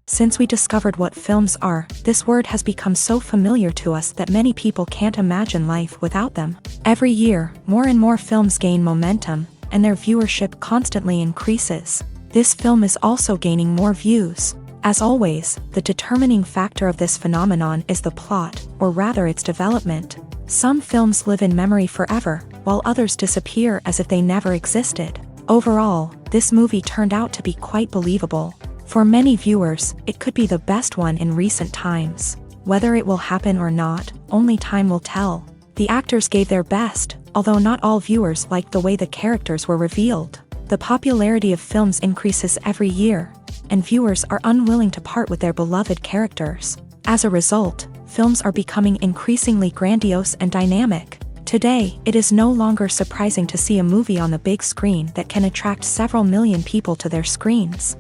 Since we discovered what films are, this word has become so familiar to us that many people can't imagine life without them. Every year, more and more films gain momentum, and their viewership constantly increases. This film is also gaining more views. As always, the determining factor of this phenomenon is the plot, or rather its development. Some films live in memory forever, while others disappear as if they never existed. Overall, this movie turned out to be quite believable. For many viewers, it could be the best one in recent times. Whether it will happen or not, only time will tell. The actors gave their best, although not all viewers liked the way the characters were revealed. The popularity of films increases every year, and viewers are unwilling to part with their beloved characters. As a result, films are becoming increasingly grandiose and dynamic. Today, it is no longer surprising to see a movie on the big screen that can attract several million people to their screens.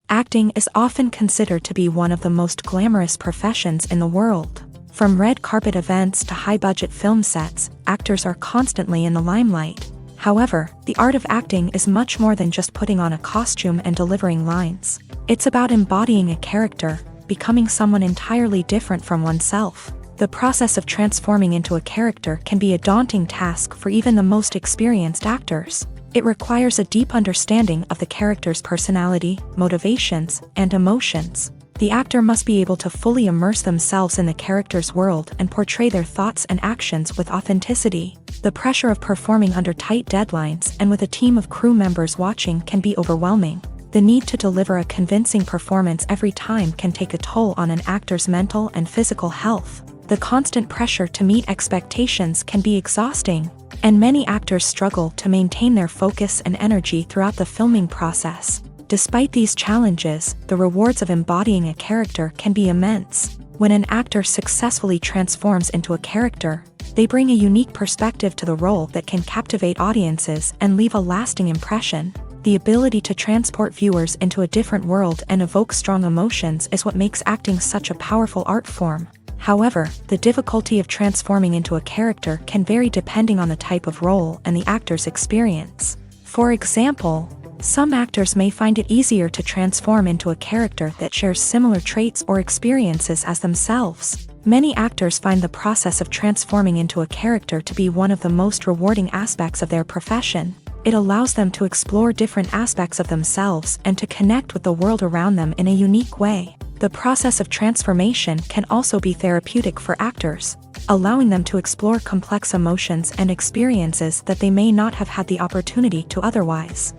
Acting is often considered to be one of the most glamorous professions in the world. From red carpet events to high-budget film sets, actors are constantly in the limelight. However, the art of acting is much more than just putting on a costume and delivering lines. It's about embodying a character, becoming someone entirely different from oneself. The process of transforming into a character can be a daunting task for even the most experienced actors. It requires a deep understanding of the character's personality, motivations, and emotions. The actor must be able to fully immerse themselves in the character's world and portray their thoughts and actions with authenticity. The pressure of performing under tight deadlines and with a team of crew members watching can be overwhelming. The need to deliver a convincing performance every time can take a toll on an actor's mental and physical health. The constant pressure to meet expectations can be exhausting, and many actors struggle to maintain their focus and energy throughout the filming process. Despite these challenges, the rewards of embodying a character can be immense. When an actor successfully transforms into a character, they bring a unique perspective to the role that can captivate audiences and leave a lasting impression. The ability to transport viewers into a different world and evoke strong emotions is what makes acting such a powerful art form. However, the difficulty of transforming into a character can vary depending on the type of role and the actor's experience. For example, some actors may find it easier to transform into a character that shares similar traits or experiences as themselves. Many actors find the process of transforming into a character to be one of the most rewarding aspects of their profession. It allows them to explore different aspects of themselves and to connect with the world around them in a unique way. The process of transformation can also be therapeutic for actors, allowing them to explore complex emotions and experiences that they may not have had the opportunity to otherwise.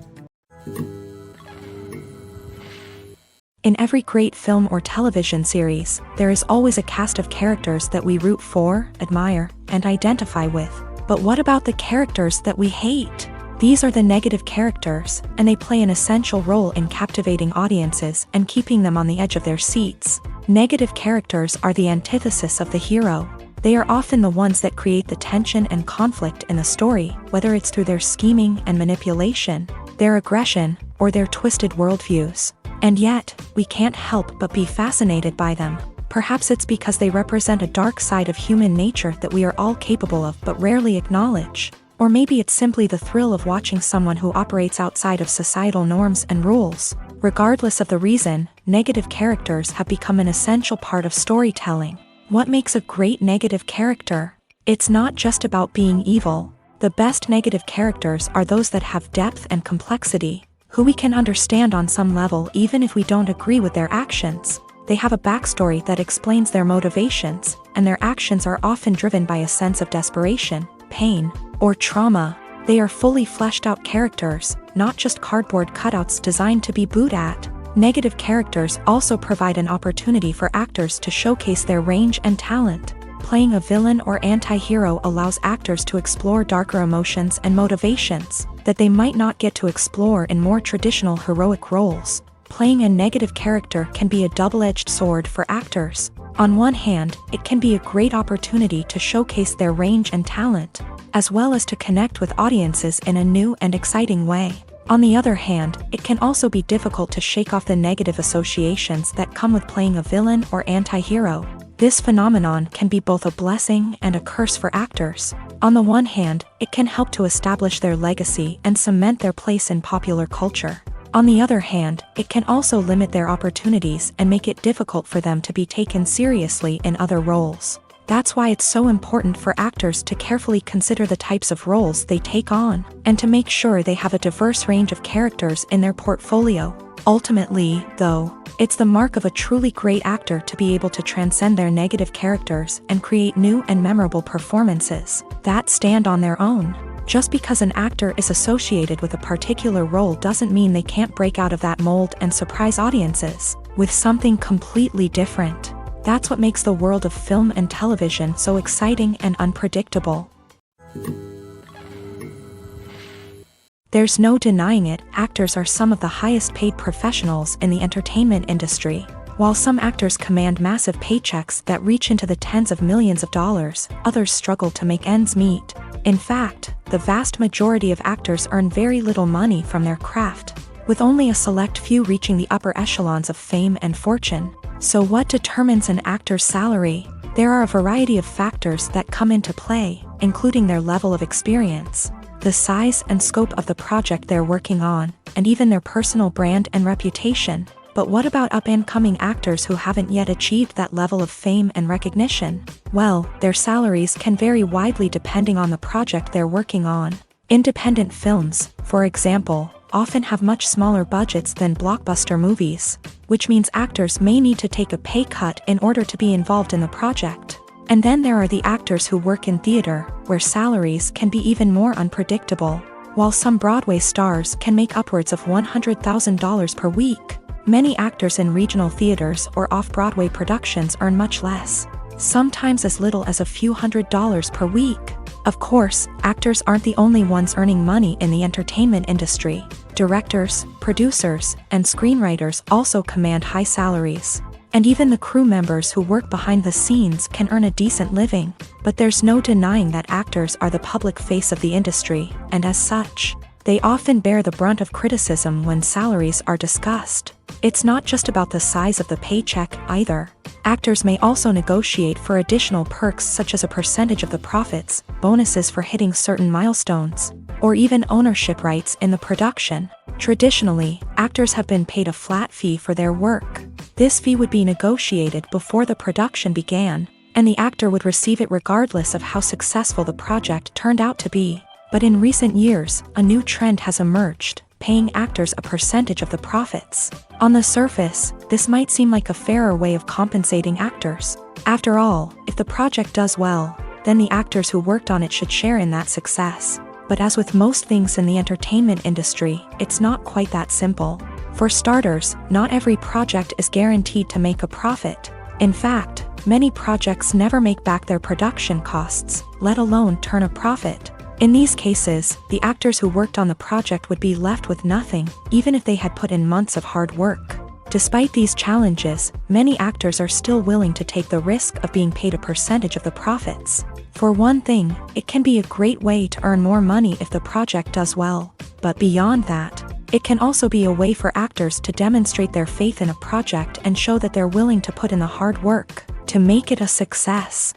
In every great film or television series, there is always a cast of characters that we root for, admire, and identify with. But what about the characters that we hate? These are the negative characters, and they play an essential role in captivating audiences and keeping them on the edge of their seats. Negative characters are the antithesis of the hero. They are often the ones that create the tension and conflict in the story, whether it's through their scheming and manipulation, their aggression, or their twisted worldviews. And yet, we can't help but be fascinated by them. Perhaps it's because they represent a dark side of human nature that we are all capable of but rarely acknowledge. Or maybe it's simply the thrill of watching someone who operates outside of societal norms and rules. Regardless of the reason, negative characters have become an essential part of storytelling. What makes a great negative character? It's not just about being evil. The best negative characters are those that have depth and complexity, who we can understand on some level even if we don't agree with their actions. They have a backstory that explains their motivations, and their actions are often driven by a sense of desperation, pain, or trauma. They are fully fleshed out characters, not just cardboard cutouts designed to be booed at. Negative characters also provide an opportunity for actors to showcase their range and talent. Playing a villain or anti-hero allows actors to explore darker emotions and motivations that they might not get to explore in more traditional heroic roles. Playing a negative character can be a double-edged sword for actors. On one hand, it can be a great opportunity to showcase their range and talent, as well as to connect with audiences in a new and exciting way. On the other hand, it can also be difficult to shake off the negative associations that come with playing a villain or anti-hero. This phenomenon can be both a blessing and a curse for actors. On the one hand, it can help to establish their legacy and cement their place in popular culture. On the other hand, it can also limit their opportunities and make it difficult for them to be taken seriously in other roles. That's why it's so important for actors to carefully consider the types of roles they take on, and to make sure they have a diverse range of characters in their portfolio. Ultimately, though, it's the mark of a truly great actor to be able to transcend their negative characters and create new and memorable performances that stand on their own. Just because an actor is associated with a particular role doesn't mean they can't break out of that mold and surprise audiences with something completely different. That's what makes the world of film and television so exciting and unpredictable. There's no denying it, actors are some of the highest paid professionals in the entertainment industry. While some actors command massive paychecks that reach into the tens of millions of dollars, others struggle to make ends meet. In fact, the vast majority of actors earn very little money from their craft, with only a select few reaching the upper echelons of fame and fortune. So what determines an actor's salary? There are a variety of factors that come into play, including their level of experience, the size and scope of the project they're working on, and even their personal brand and reputation. But what about up-and-coming actors who haven't yet achieved that level of fame and recognition? Well, their salaries can vary widely depending on the project they're working on. Independent films, for example, often have much smaller budgets than blockbuster movies, which means actors may need to take a pay cut in order to be involved in the project. And then there are the actors who work in theater, where salaries can be even more unpredictable. While some Broadway stars can make upwards of $100,000 per week, many actors in regional theaters or off-Broadway productions earn much less, sometimes as little as a few $100s per week. Of course, actors aren't the only ones earning money in the entertainment industry. Directors, producers, and screenwriters also command high salaries. And even the crew members who work behind the scenes can earn a decent living. But there's no denying that actors are the public face of the industry, and as such, they often bear the brunt of criticism when salaries are discussed. It's not just about the size of the paycheck either. Actors may also negotiate for additional perks such as a percentage of the profits, bonuses for hitting certain milestones, or even ownership rights in the production. Traditionally, actors have been paid a flat fee for their work. This fee would be negotiated before the production began, and the actor would receive it regardless of how successful the project turned out to be. But in recent years, a new trend has emerged, paying actors a percentage of the profits. On the surface, this might seem like a fairer way of compensating actors. After all, if the project does well, then the actors who worked on it should share in that success. But as with most things in the entertainment industry, it's not quite that simple. For starters, not every project is guaranteed to make a profit. In fact, many projects never make back their production costs, let alone turn a profit. In these cases, the actors who worked on the project would be left with nothing, even if they had put in months of hard work. Despite these challenges, many actors are still willing to take the risk of being paid a percentage of the profits. For one thing, it can be a great way to earn more money if the project does well. But beyond that, it can also be a way for actors to demonstrate their faith in a project and show that they're willing to put in the hard work to make it a success.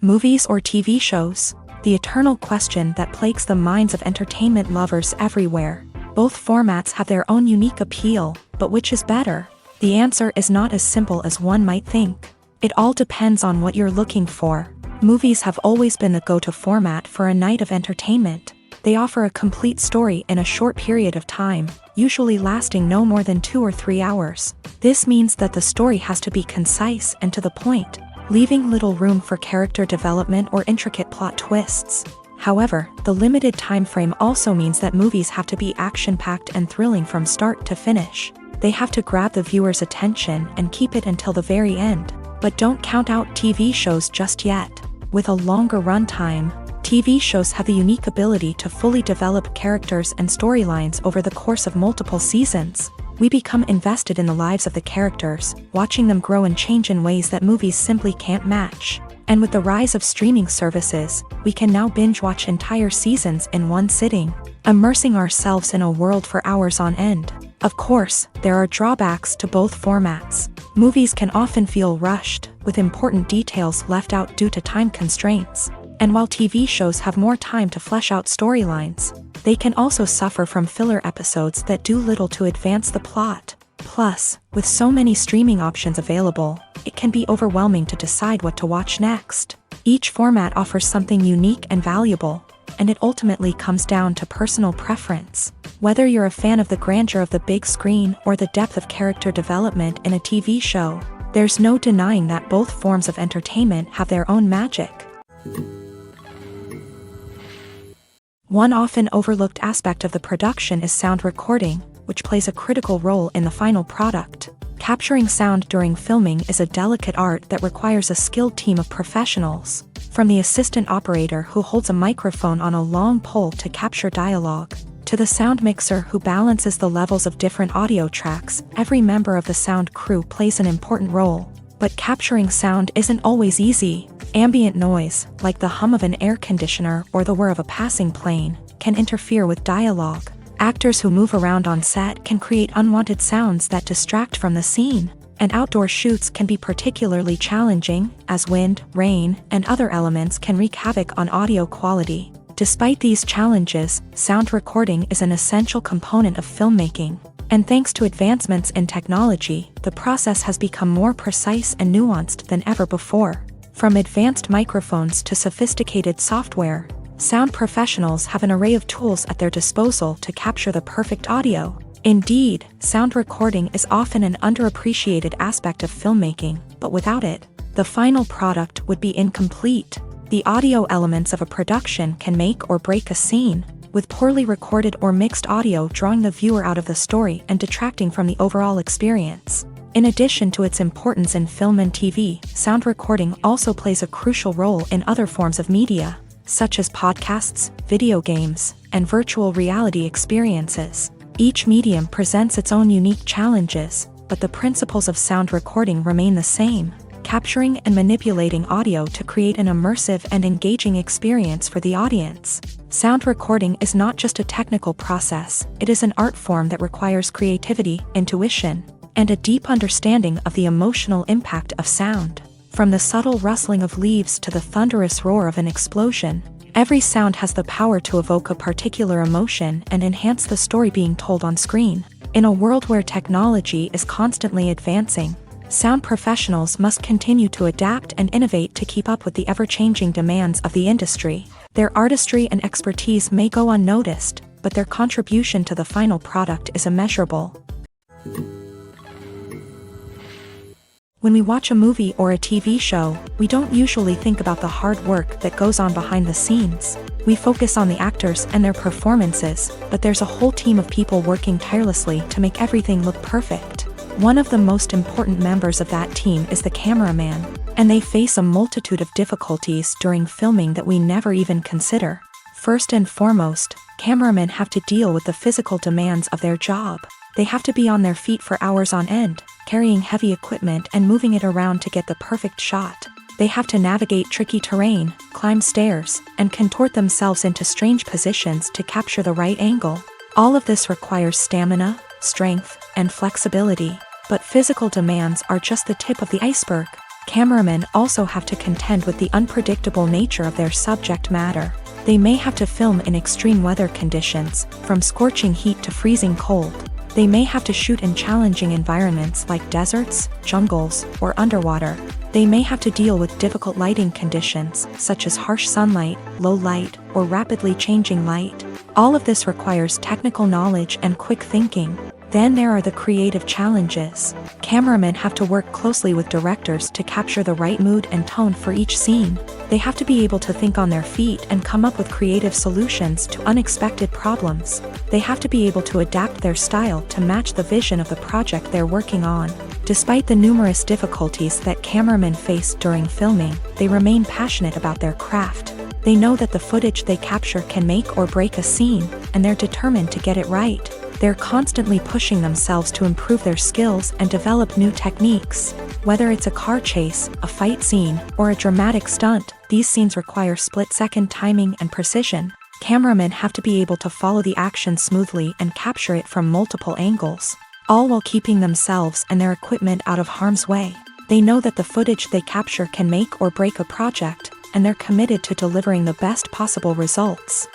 Movies or TV shows? The eternal question that plagues the minds of entertainment lovers everywhere. Both formats have their own unique appeal, but which is better? The answer is not as simple as one might think. It all depends on what you're looking for. Movies have always been the go-to format for a night of entertainment. They offer a complete story in a short period of time, usually lasting no more than 2 or 3 hours. This means that the story has to be concise and to the point, leaving little room for character development or intricate plot twists. However, the limited time frame also means that movies have to be action-packed and thrilling from start to finish. They have to grab the viewer's attention and keep it until the very end. But don't count out TV shows just yet. With a longer runtime, TV shows have the unique ability to fully develop characters and storylines over the course of multiple seasons. We become invested in the lives of the characters, watching them grow and change in ways that movies simply can't match. And with the rise of streaming services, we can now binge-watch entire seasons in one sitting, immersing ourselves in a world for hours on end. Of course, there are drawbacks to both formats. Movies can often feel rushed, with important details left out due to time constraints. And while TV shows have more time to flesh out storylines, they can also suffer from filler episodes that do little to advance the plot. Plus, with so many streaming options available, it can be overwhelming to decide what to watch next. Each format offers something unique and valuable, and it ultimately comes down to personal preference. Whether you're a fan of the grandeur of the big screen or the depth of character development in a TV show, there's no denying that both forms of entertainment have their own magic. One often overlooked aspect of the production is sound recording, which plays a critical role in the final product. Capturing sound during filming is a delicate art that requires a skilled team of professionals. From the assistant operator who holds a microphone on a long pole to capture dialogue, to the sound mixer who balances the levels of different audio tracks, every member of the sound crew plays an important role. But capturing sound isn't always easy. Ambient noise, like the hum of an air conditioner or the whir of a passing plane, can interfere with dialogue. Actors who move around on set can create unwanted sounds that distract from the scene. And outdoor shoots can be particularly challenging, as wind, rain, and other elements can wreak havoc on audio quality. Despite these challenges, sound recording is an essential component of filmmaking. And thanks to advancements in technology, the process has become more precise and nuanced than ever before. From advanced microphones to sophisticated software, sound professionals have an array of tools at their disposal to capture the perfect audio. Indeed, sound recording is often an underappreciated aspect of filmmaking, but without it, the final product would be incomplete. The audio elements of a production can make or break a scene, with poorly recorded or mixed audio drawing the viewer out of the story and detracting from the overall experience. In addition to its importance in film and TV, sound recording also plays a crucial role in other forms of media, such as podcasts, video games, and virtual reality experiences. Each medium presents its own unique challenges, but the principles of sound recording remain the same, capturing and manipulating audio to create an immersive and engaging experience for the audience. Sound recording is not just a technical process, it is an art form that requires creativity, intuition, and a deep understanding of the emotional impact of sound. From the subtle rustling of leaves to the thunderous roar of an explosion, every sound has the power to evoke a particular emotion and enhance the story being told on screen. In a world where technology is constantly advancing, sound professionals must continue to adapt and innovate to keep up with the ever-changing demands of the industry. Their artistry and expertise may go unnoticed, but their contribution to the final product is immeasurable. When we watch a movie or a TV show, we don't usually think about the hard work that goes on behind the scenes. We focus on the actors and their performances, but there's a whole team of people working tirelessly to make everything look perfect. One of the most important members of that team is the cameraman, and they face a multitude of difficulties during filming that we never even consider. First and foremost, cameramen have to deal with the physical demands of their job. They have to be on their feet for hours on end, carrying heavy equipment and moving it around to get the perfect shot. They have to navigate tricky terrain, climb stairs, and contort themselves into strange positions to capture the right angle. All of this requires stamina, strength, and flexibility. But physical demands are just the tip of the iceberg. Cameramen also have to contend with the unpredictable nature of their subject matter. They may have to film in extreme weather conditions, from scorching heat to freezing cold. They may have to shoot in challenging environments like deserts, jungles, or underwater. They may have to deal with difficult lighting conditions, such as harsh sunlight, low light, or rapidly changing light. All of this requires technical knowledge and quick thinking. Then there are the creative challenges. Cameramen have to work closely with directors to capture the right mood and tone for each scene. They have to be able to think on their feet and come up with creative solutions to unexpected problems. They have to be able to adapt their style to match the vision of the project they're working on. Despite the numerous difficulties that cameramen face during filming, they remain passionate about their craft. They know that the footage they capture can make or break a scene, and they're determined to get it right. They're constantly pushing themselves to improve their skills and develop new techniques. Whether it's a car chase, a fight scene, or a dramatic stunt, these scenes require split-second timing and precision. Cameramen have to be able to follow the action smoothly and capture it from multiple angles, all while keeping themselves and their equipment out of harm's way. They know that the footage they capture can make or break a project, and they're committed to delivering the best possible results.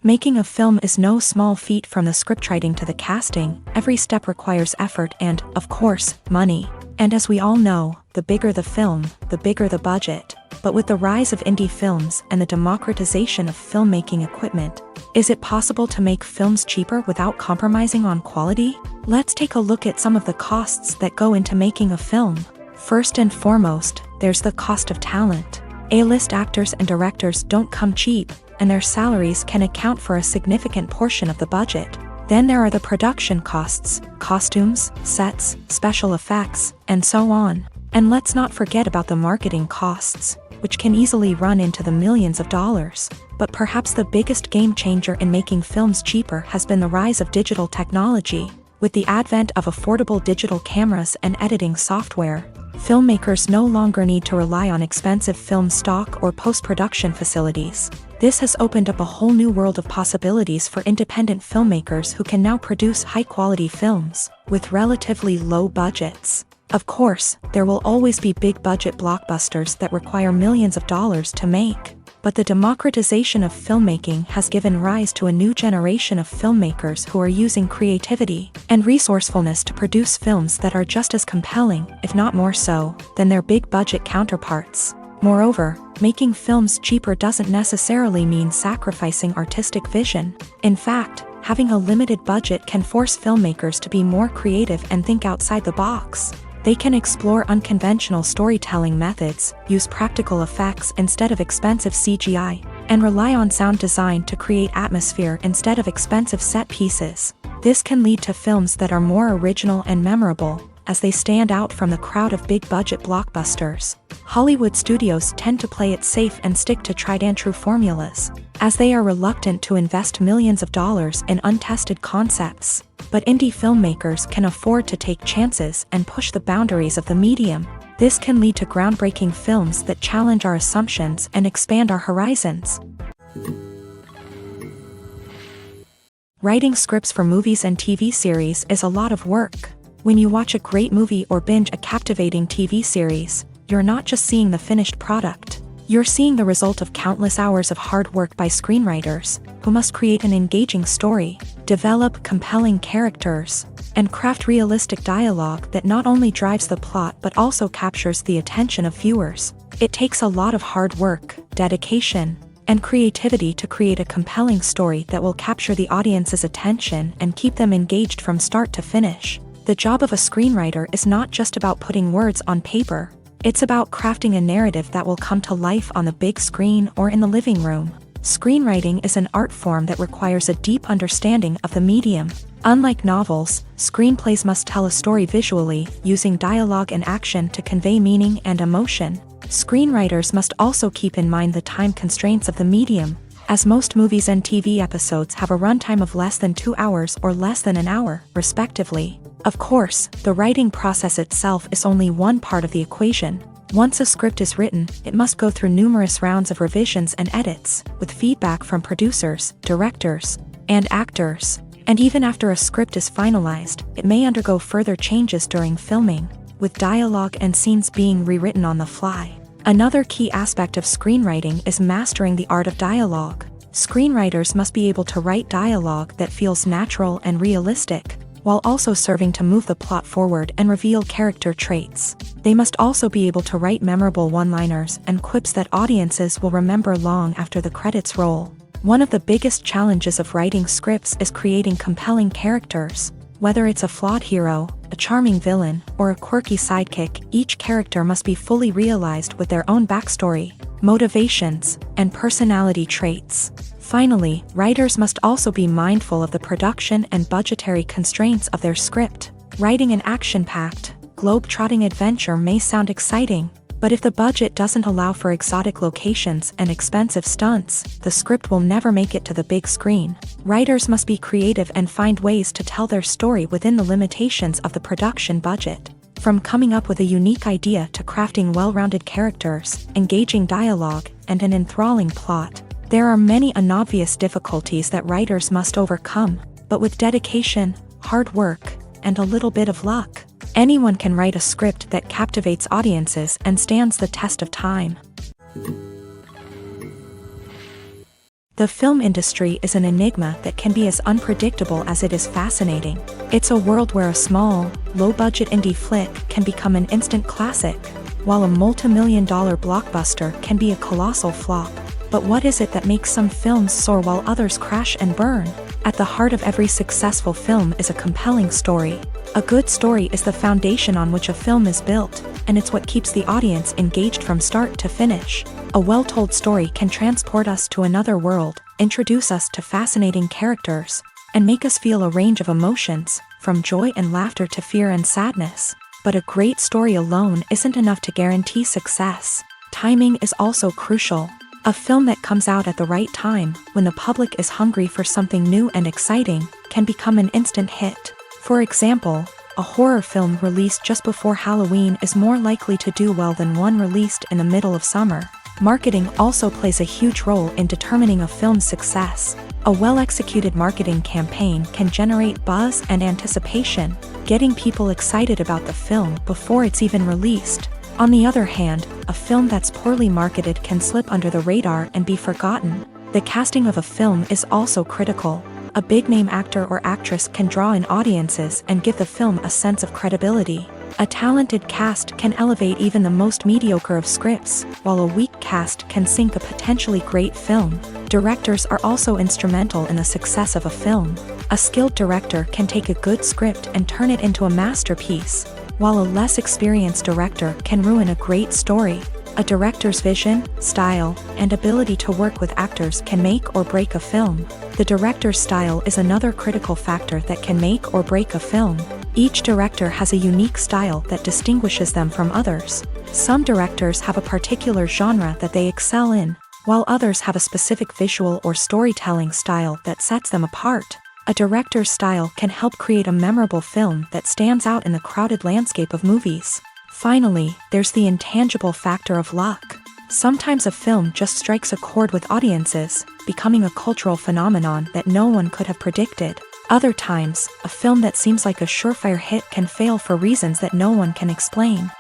Making a film is no small feat. From the scriptwriting to the casting, every step requires effort and, of course, money. And as we all know, the bigger the film, the bigger the budget. But with the rise of indie films and the democratization of filmmaking equipment, is it possible to make films cheaper without compromising on quality? Let's take a look at some of the costs that go into making a film. First and foremost, there's the cost of talent. A-list actors and directors don't come cheap, and their salaries can account for a significant portion of the budget. Then there are the production costs, costumes, sets, special effects, and so on. And let's not forget about the marketing costs, which can easily run into the millions of dollars. But perhaps the biggest game changer in making films cheaper has been the rise of digital technology. With the advent of affordable digital cameras and editing software, filmmakers no longer need to rely on expensive film stock or post-production facilities. This has opened up a whole new world of possibilities for independent filmmakers who can now produce high-quality films with relatively low budgets. Of course, there will always be big-budget blockbusters that require millions of dollars to make. But the democratization of filmmaking has given rise to a new generation of filmmakers who are using creativity and resourcefulness to produce films that are just as compelling, if not more so, than their big-budget counterparts. Moreover, making films cheaper doesn't necessarily mean sacrificing artistic vision. In fact, having a limited budget can force filmmakers to be more creative and think outside the box. They can explore unconventional storytelling methods, use practical effects instead of expensive CGI, and rely on sound design to create atmosphere instead of expensive set pieces. This can lead to films that are more original and memorable, as they stand out from the crowd of big-budget blockbusters. Hollywood studios tend to play it safe and stick to tried-and-true formulas, as they are reluctant to invest millions of dollars in untested concepts. But indie filmmakers can afford to take chances and push the boundaries of the medium. This can lead to groundbreaking films that challenge our assumptions and expand our horizons. Writing scripts for movies and TV series is a lot of work. When you watch a great movie or binge a captivating TV series, you're not just seeing the finished product. You're seeing the result of countless hours of hard work by screenwriters, who must create an engaging story, develop compelling characters, and craft realistic dialogue that not only drives the plot but also captures the attention of viewers. It takes a lot of hard work, dedication, and creativity to create a compelling story that will capture the audience's attention and keep them engaged from start to finish. The job of a screenwriter is not just about putting words on paper. It's about crafting a narrative that will come to life on the big screen or in the living room. Screenwriting is an art form that requires a deep understanding of the medium. Unlike novels, screenplays must tell a story visually, using dialogue and action to convey meaning and emotion. Screenwriters must also keep in mind the time constraints of the medium, as most movies and TV episodes have a runtime of less than 2 hours or less than an hour, respectively. Of course, the writing process itself is only one part of the equation. Once a script is written, it must go through numerous rounds of revisions and edits, with feedback from producers, directors, and actors. And even after a script is finalized, it may undergo further changes during filming, with dialogue and scenes being rewritten on the fly. Another key aspect of screenwriting is mastering the art of dialogue. Screenwriters must be able to write dialogue that feels natural and realistic, while also serving to move the plot forward and reveal character traits. They must also be able to write memorable one-liners and quips that audiences will remember long after the credits roll. One of the biggest challenges of writing scripts is creating compelling characters. Whether it's a flawed hero, a charming villain, or a quirky sidekick, each character must be fully realized with their own backstory, motivations, and personality traits. Finally, writers must also be mindful of the production and budgetary constraints of their script. Writing an action-packed, globe-trotting adventure may sound exciting, but if the budget doesn't allow for exotic locations and expensive stunts, the script will never make it to the big screen. Writers must be creative and find ways to tell their story within the limitations of the production budget. From coming up with a unique idea to crafting well-rounded characters, engaging dialogue, and an enthralling plot, there are many unobvious difficulties that writers must overcome, but with dedication, hard work, and a little bit of luck, Anyone can write a script that captivates audiences and stands the test of time. The film industry is an enigma that can be as unpredictable as it is fascinating. It's a world where a small, low-budget indie flick can become an instant classic, while a multi-million-dollar blockbuster can be a colossal flop. But what is it that makes some films soar while others crash and burn? At the heart of every successful film is a compelling story. A good story is the foundation on which a film is built, and it's what keeps the audience engaged from start to finish. A well-told story can transport us to another world, introduce us to fascinating characters, and make us feel a range of emotions, from joy and laughter to fear and sadness. But a great story alone isn't enough to guarantee success. Timing is also crucial. A film that comes out at the right time, when the public is hungry for something new and exciting, can become an instant hit. For example, a horror film released just before Halloween is more likely to do well than one released in the middle of summer. Marketing also plays a huge role in determining a film's success. A well-executed marketing campaign can generate buzz and anticipation, getting people excited about the film before it's even released. On the other hand, a film that's poorly marketed can slip under the radar and be forgotten. The casting of a film is also critical. A big-name actor or actress can draw in audiences and give the film a sense of credibility. A talented cast can elevate even the most mediocre of scripts, while a weak cast can sink a potentially great film. Directors are also instrumental in the success of a film. A skilled director can take a good script and turn it into a masterpiece, while a less experienced director can ruin a great story. A director's vision, style, and ability to work with actors can make or break a film. The director's style is another critical factor that can make or break a film. Each director has a unique style that distinguishes them from others. Some directors have a particular genre that they excel in, while others have a specific visual or storytelling style that sets them apart. A director's style can help create a memorable film that stands out in the crowded landscape of movies. Finally, there's the intangible factor of luck. Sometimes a film just strikes a chord with audiences, becoming a cultural phenomenon that no one could have predicted. Other times, a film that seems like a surefire hit can fail for reasons that no one can explain.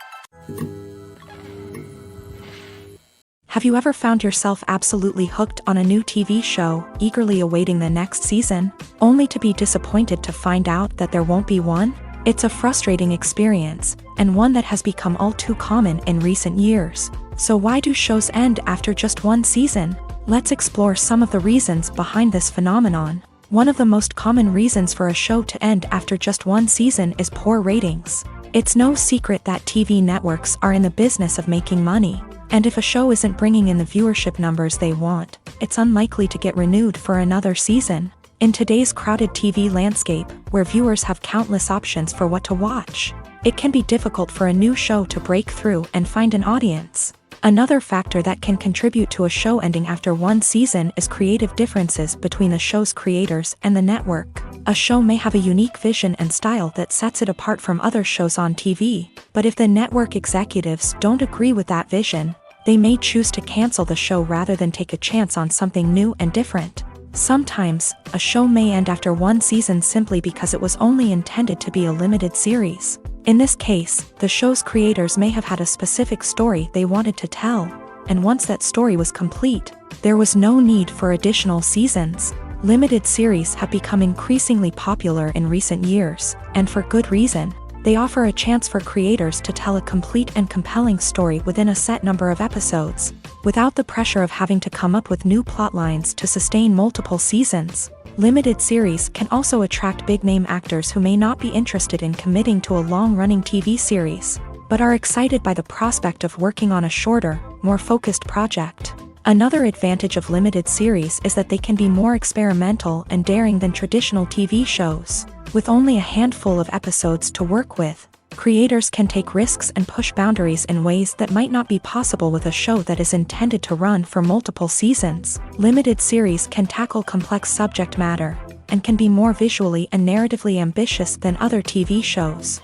Have you ever found yourself absolutely hooked on a new TV show, eagerly awaiting the next season, only to be disappointed to find out that there won't be one? It's a frustrating experience, and one that has become all too common in recent years. So why do shows end after just one season? Let's explore some of the reasons behind this phenomenon. One of the most common reasons for a show to end after just one season is poor ratings. It's no secret that TV networks are in the business of making money, and if a show isn't bringing in the viewership numbers they want, it's unlikely to get renewed for another season. In today's crowded TV landscape, where viewers have countless options for what to watch, it can be difficult for a new show to break through and find an audience. Another factor that can contribute to a show ending after one season is creative differences between the show's creators and the network. A show may have a unique vision and style that sets it apart from other shows on TV, but if the network executives don't agree with that vision, they may choose to cancel the show rather than take a chance on something new and different. Sometimes, a show may end after one season simply because it was only intended to be a limited series. In this case, the show's creators may have had a specific story they wanted to tell, and once that story was complete, there was no need for additional seasons. Limited series have become increasingly popular in recent years, and for good reason. They offer a chance for creators to tell a complete and compelling story within a set number of episodes, without the pressure of having to come up with new plotlines to sustain multiple seasons. Limited series can also attract big-name actors who may not be interested in committing to a long-running TV series, but are excited by the prospect of working on a shorter, more focused project. Another advantage of limited series is that they can be more experimental and daring than traditional TV shows. With only a handful of episodes to work with, creators can take risks and push boundaries in ways that might not be possible with a show that is intended to run for multiple seasons. Limited series can tackle complex subject matter, and can be more visually and narratively ambitious than other TV shows.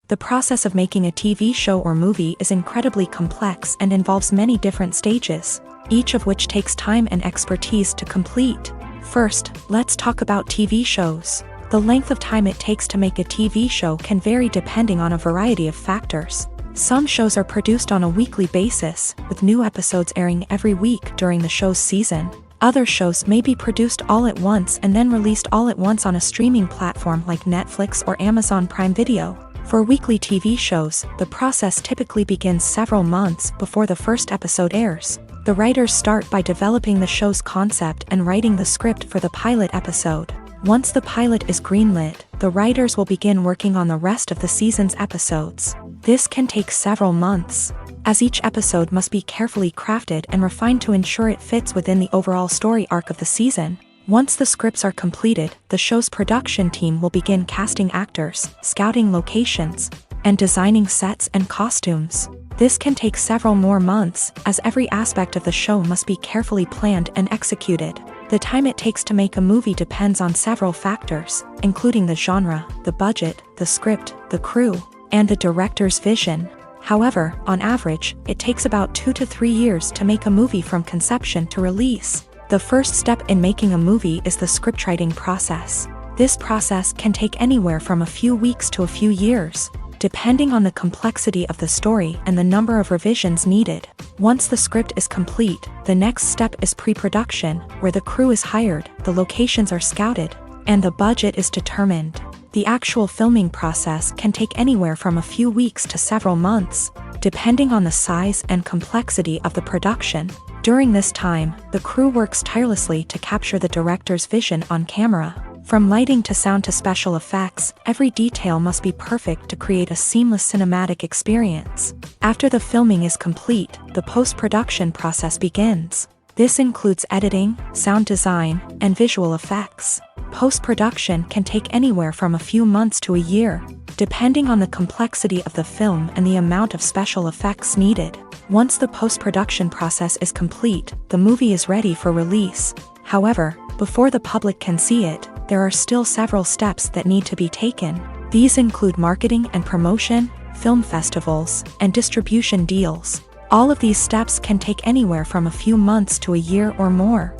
The process of making a TV show or movie is incredibly complex and involves many different stages, each of which takes time and expertise to complete. First, let's talk about TV shows. The length of time it takes to make a TV show can vary depending on a variety of factors. Some shows are produced on a weekly basis, with new episodes airing every week during the show's season. Other shows may be produced all at once and then released all at once on a streaming platform like Netflix or Amazon Prime Video. For weekly TV shows, the process typically begins several months before the first episode airs. The writers start by developing the show's concept and writing the script for the pilot episode. Once the pilot is greenlit, the writers will begin working on the rest of the season's episodes. This can take several months, as each episode must be carefully crafted and refined to ensure it fits within the overall story arc of the season. Once the scripts are completed, the show's production team will begin casting actors, scouting locations, and designing sets and costumes. This can take several more months, as every aspect of the show must be carefully planned and executed. The time it takes to make a movie depends on several factors, including the genre, the budget, the script, the crew, and the director's vision. However, on average, it takes about 2 to 3 years to make a movie from conception to release. The first step in making a movie is the scriptwriting process. This process can take anywhere from a few weeks to a few years, depending on the complexity of the story and the number of revisions needed. Once the script is complete, the next step is pre-production, where the crew is hired, the locations are scouted, and the budget is determined. The actual filming process can take anywhere from a few weeks to several months, depending on the size and complexity of the production. During this time, the crew works tirelessly to capture the director's vision on camera. From lighting to sound to special effects, every detail must be perfect to create a seamless cinematic experience. After the filming is complete, the post-production process begins. This includes editing, sound design, and visual effects. Post-production can take anywhere from a few months to a year, depending on the complexity of the film and the amount of special effects needed. Once the post-production process is complete, the movie is ready for release. However, before the public can see it, there are still several steps that need to be taken. These include marketing and promotion, film festivals, and distribution deals. All of these steps can take anywhere from a few months to a year or more.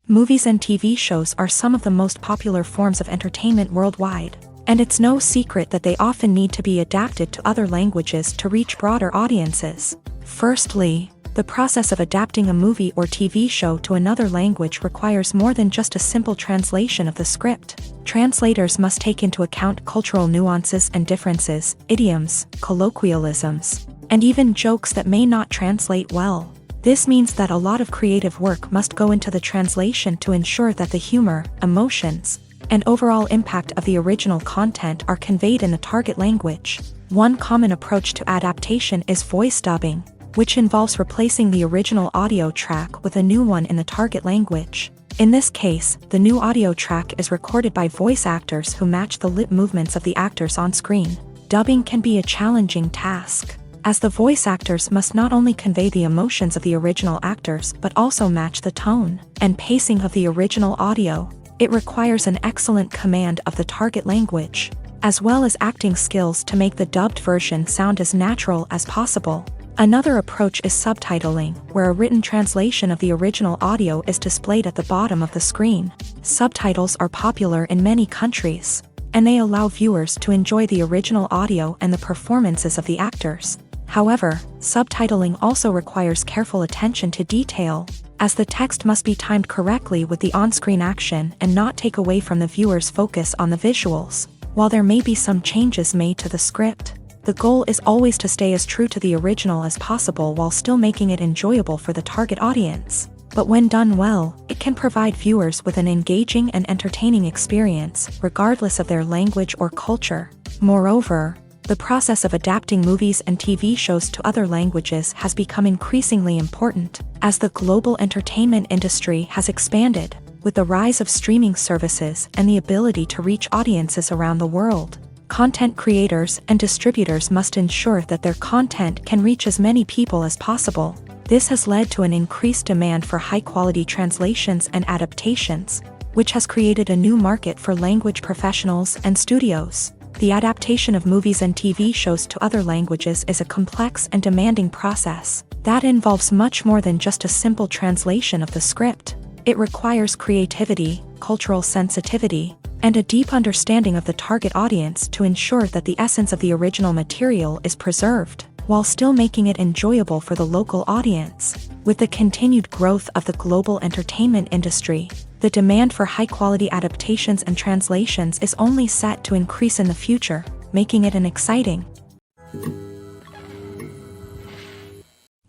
Movies and TV shows are some of the most popular forms of entertainment worldwide, and it's no secret that they often need to be adapted to other languages to reach broader audiences. Firstly, the process of adapting a movie or TV show to another language requires more than just a simple translation of the script. Translators must take into account cultural nuances and differences, idioms, colloquialisms, and even jokes that may not translate well. This means that a lot of creative work must go into the translation to ensure that the humor, emotions, and overall impact of the original content are conveyed in the target language. One common approach to adaptation is voice dubbing, which involves replacing the original audio track with a new one in the target language. In this case, the new audio track is recorded by voice actors who match the lip movements of the actors on screen. Dubbing can be a challenging task, as the voice actors must not only convey the emotions of the original actors but also match the tone and pacing of the original audio. It requires an excellent command of the target language, as well as acting skills to make the dubbed version sound as natural as possible. Another approach is subtitling, where a written translation of the original audio is displayed at the bottom of the screen. Subtitles are popular in many countries, and they allow viewers to enjoy the original audio and the performances of the actors. However, subtitling also requires careful attention to detail, as the text must be timed correctly with the on-screen action and not take away from the viewer's focus on the visuals. While there may be some changes made to the script, the goal is always to stay as true to the original as possible while still making it enjoyable for the target audience. But when done well, it can provide viewers with an engaging and entertaining experience, regardless of their language or culture. Moreover, the process of adapting movies and TV shows to other languages has become increasingly important, as the global entertainment industry has expanded, with the rise of streaming services and the ability to reach audiences around the world. Content creators and distributors must ensure that their content can reach as many people as possible. This has led to an increased demand for high-quality translations and adaptations, which has created a new market for language professionals and studios. The adaptation of movies and TV shows to other languages is a complex and demanding process that involves much more than just a simple translation of the script. It requires creativity, cultural sensitivity, and a deep understanding of the target audience to ensure that the essence of the original material is preserved, while still making it enjoyable for the local audience. With the continued growth of the global entertainment industry, the demand for high-quality adaptations and translations is only set to increase in the future, making it an exciting.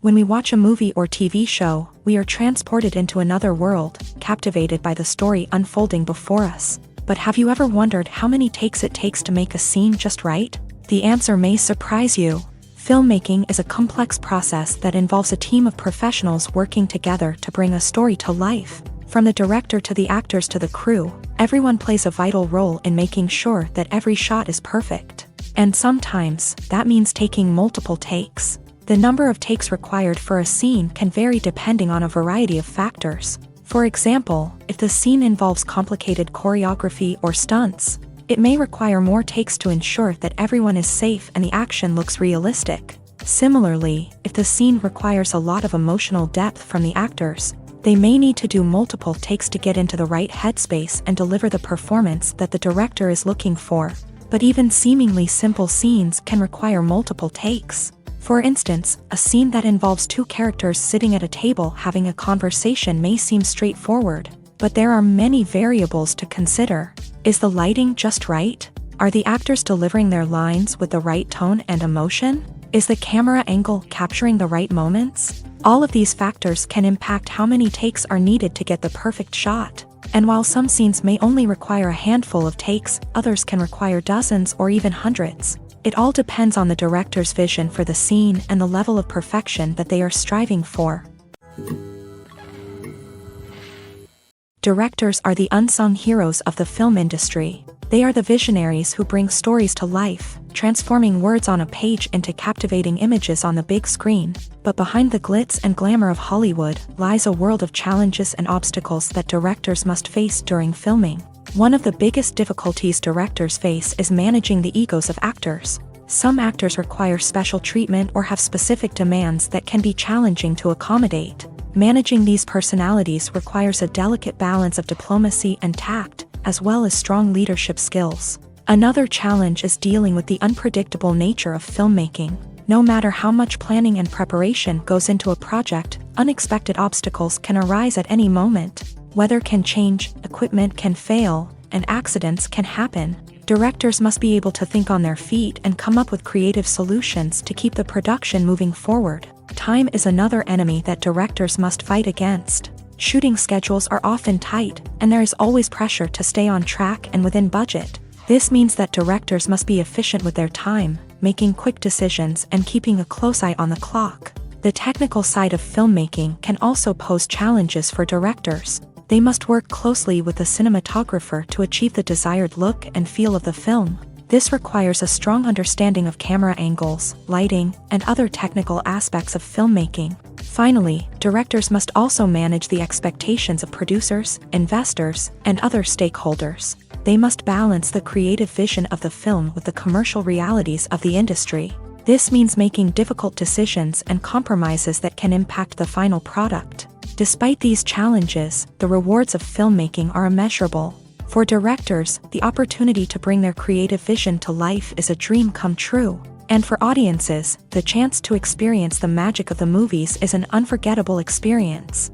When we watch a movie or TV show, we are transported into another world, captivated by the story unfolding before us. But have you ever wondered how many takes it takes to make a scene just right? The answer may surprise you. Filmmaking is a complex process that involves a team of professionals working together to bring a story to life. From the director to the actors to the crew, everyone plays a vital role in making sure that every shot is perfect. And sometimes, that means taking multiple takes. The number of takes required for a scene can vary depending on a variety of factors. For example, if the scene involves complicated choreography or stunts, it may require more takes to ensure that everyone is safe and the action looks realistic. Similarly, if the scene requires a lot of emotional depth from the actors, they may need to do multiple takes to get into the right headspace and deliver the performance that the director is looking for. But even seemingly simple scenes can require multiple takes. For instance, a scene that involves two characters sitting at a table having a conversation may seem straightforward, but there are many variables to consider. Is the lighting just right? Are the actors delivering their lines with the right tone and emotion? Is the camera angle capturing the right moments? All of these factors can impact how many takes are needed to get the perfect shot. And while some scenes may only require a handful of takes, others can require dozens or even hundreds. It all depends on the director's vision for the scene and the level of perfection that they are striving for. Directors are the unsung heroes of the film industry. They are the visionaries who bring stories to life, transforming words on a page into captivating images on the big screen. But behind the glitz and glamour of Hollywood lies a world of challenges and obstacles that directors must face during filming. One of the biggest difficulties directors face is managing the egos of actors. Some actors require special treatment or have specific demands that can be challenging to accommodate. Managing these personalities requires a delicate balance of diplomacy and tact, as well as strong leadership skills. Another challenge is dealing with the unpredictable nature of filmmaking. No matter how much planning and preparation goes into a project, unexpected obstacles can arise at any moment. Weather can change, equipment can fail, and accidents can happen. Directors must be able to think on their feet and come up with creative solutions to keep the production moving forward. Time is another enemy that directors must fight against. Shooting schedules are often tight, and there is always pressure to stay on track and within budget. This means that directors must be efficient with their time, making quick decisions and keeping a close eye on the clock. The technical side of filmmaking can also pose challenges for directors. They must work closely with the cinematographer to achieve the desired look and feel of the film. This requires a strong understanding of camera angles, lighting, and other technical aspects of filmmaking. Finally, directors must also manage the expectations of producers, investors, and other stakeholders. They must balance the creative vision of the film with the commercial realities of the industry. This means making difficult decisions and compromises that can impact the final product. Despite these challenges, the rewards of filmmaking are immeasurable. For directors, the opportunity to bring their creative vision to life is a dream come true. And for audiences, the chance to experience the magic of the movies is an unforgettable experience.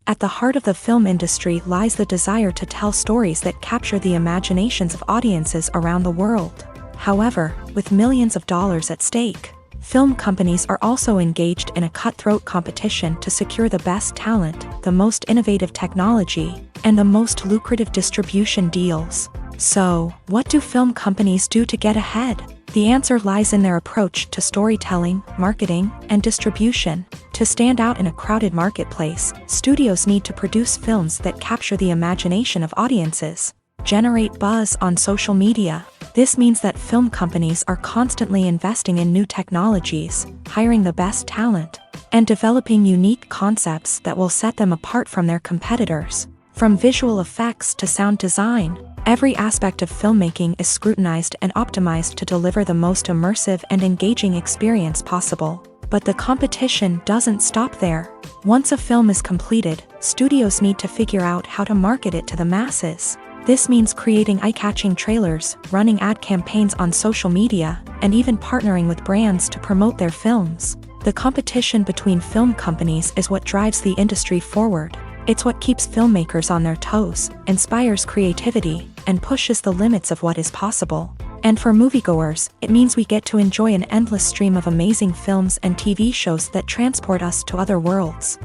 At the heart of the film industry lies the desire to tell stories that capture the imaginations of audiences around the world. However, with millions of dollars at stake, film companies are also engaged in a cutthroat competition to secure the best talent, the most innovative technology, and the most lucrative distribution deals. So, what do film companies do to get ahead? The answer lies in their approach to storytelling, marketing, and distribution. To stand out in a crowded marketplace, studios need to produce films that capture the imagination of audiences, generate buzz on social media. This means that film companies are constantly investing in new technologies, hiring the best talent, and developing unique concepts that will set them apart from their competitors. From visual effects to sound design, every aspect of filmmaking is scrutinized and optimized to deliver the most immersive and engaging experience possible. But the competition doesn't stop there. Once a film is completed, studios need to figure out how to market it to the masses. This means creating eye-catching trailers, running ad campaigns on social media, and even partnering with brands to promote their films. The competition between film companies is what drives the industry forward. It's what keeps filmmakers on their toes, inspires creativity, and pushes the limits of what is possible. And for moviegoers, it means we get to enjoy an endless stream of amazing films and TV shows that transport us to other worlds.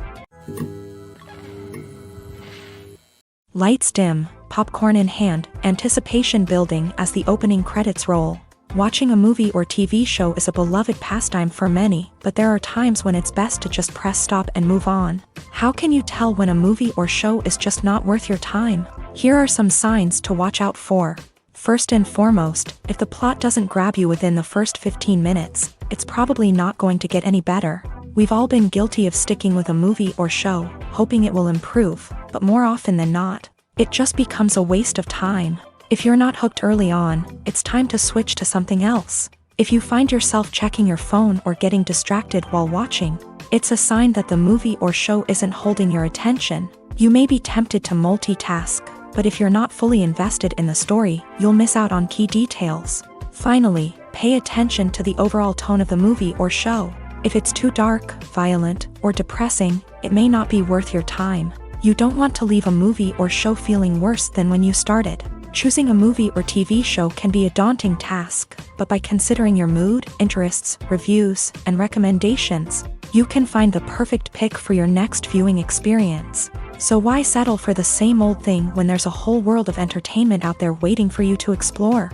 Lights dim, popcorn in hand, anticipation building as the opening credits roll. Watching a movie or TV show is a beloved pastime for many, but there are times when it's best to just press stop and move on. How can you tell when a movie or show is just not worth your time? Here are some signs to watch out for. First and foremost, if the plot doesn't grab you within the first 15 minutes, it's probably not going to get any better. We've all been guilty of sticking with a movie or show, hoping it will improve, but more often than not, it just becomes a waste of time. If you're not hooked early on, it's time to switch to something else. If you find yourself checking your phone or getting distracted while watching, it's a sign that the movie or show isn't holding your attention. You may be tempted to multitask, but if you're not fully invested in the story, you'll miss out on key details. Finally, pay attention to the overall tone of the movie or show. If it's too dark, violent, or depressing, it may not be worth your time. You don't want to leave a movie or show feeling worse than when you started. Choosing a movie or TV show can be a daunting task, but by considering your mood, interests, reviews, and recommendations, you can find the perfect pick for your next viewing experience. So why settle for the same old thing when there's a whole world of entertainment out there waiting for you to explore?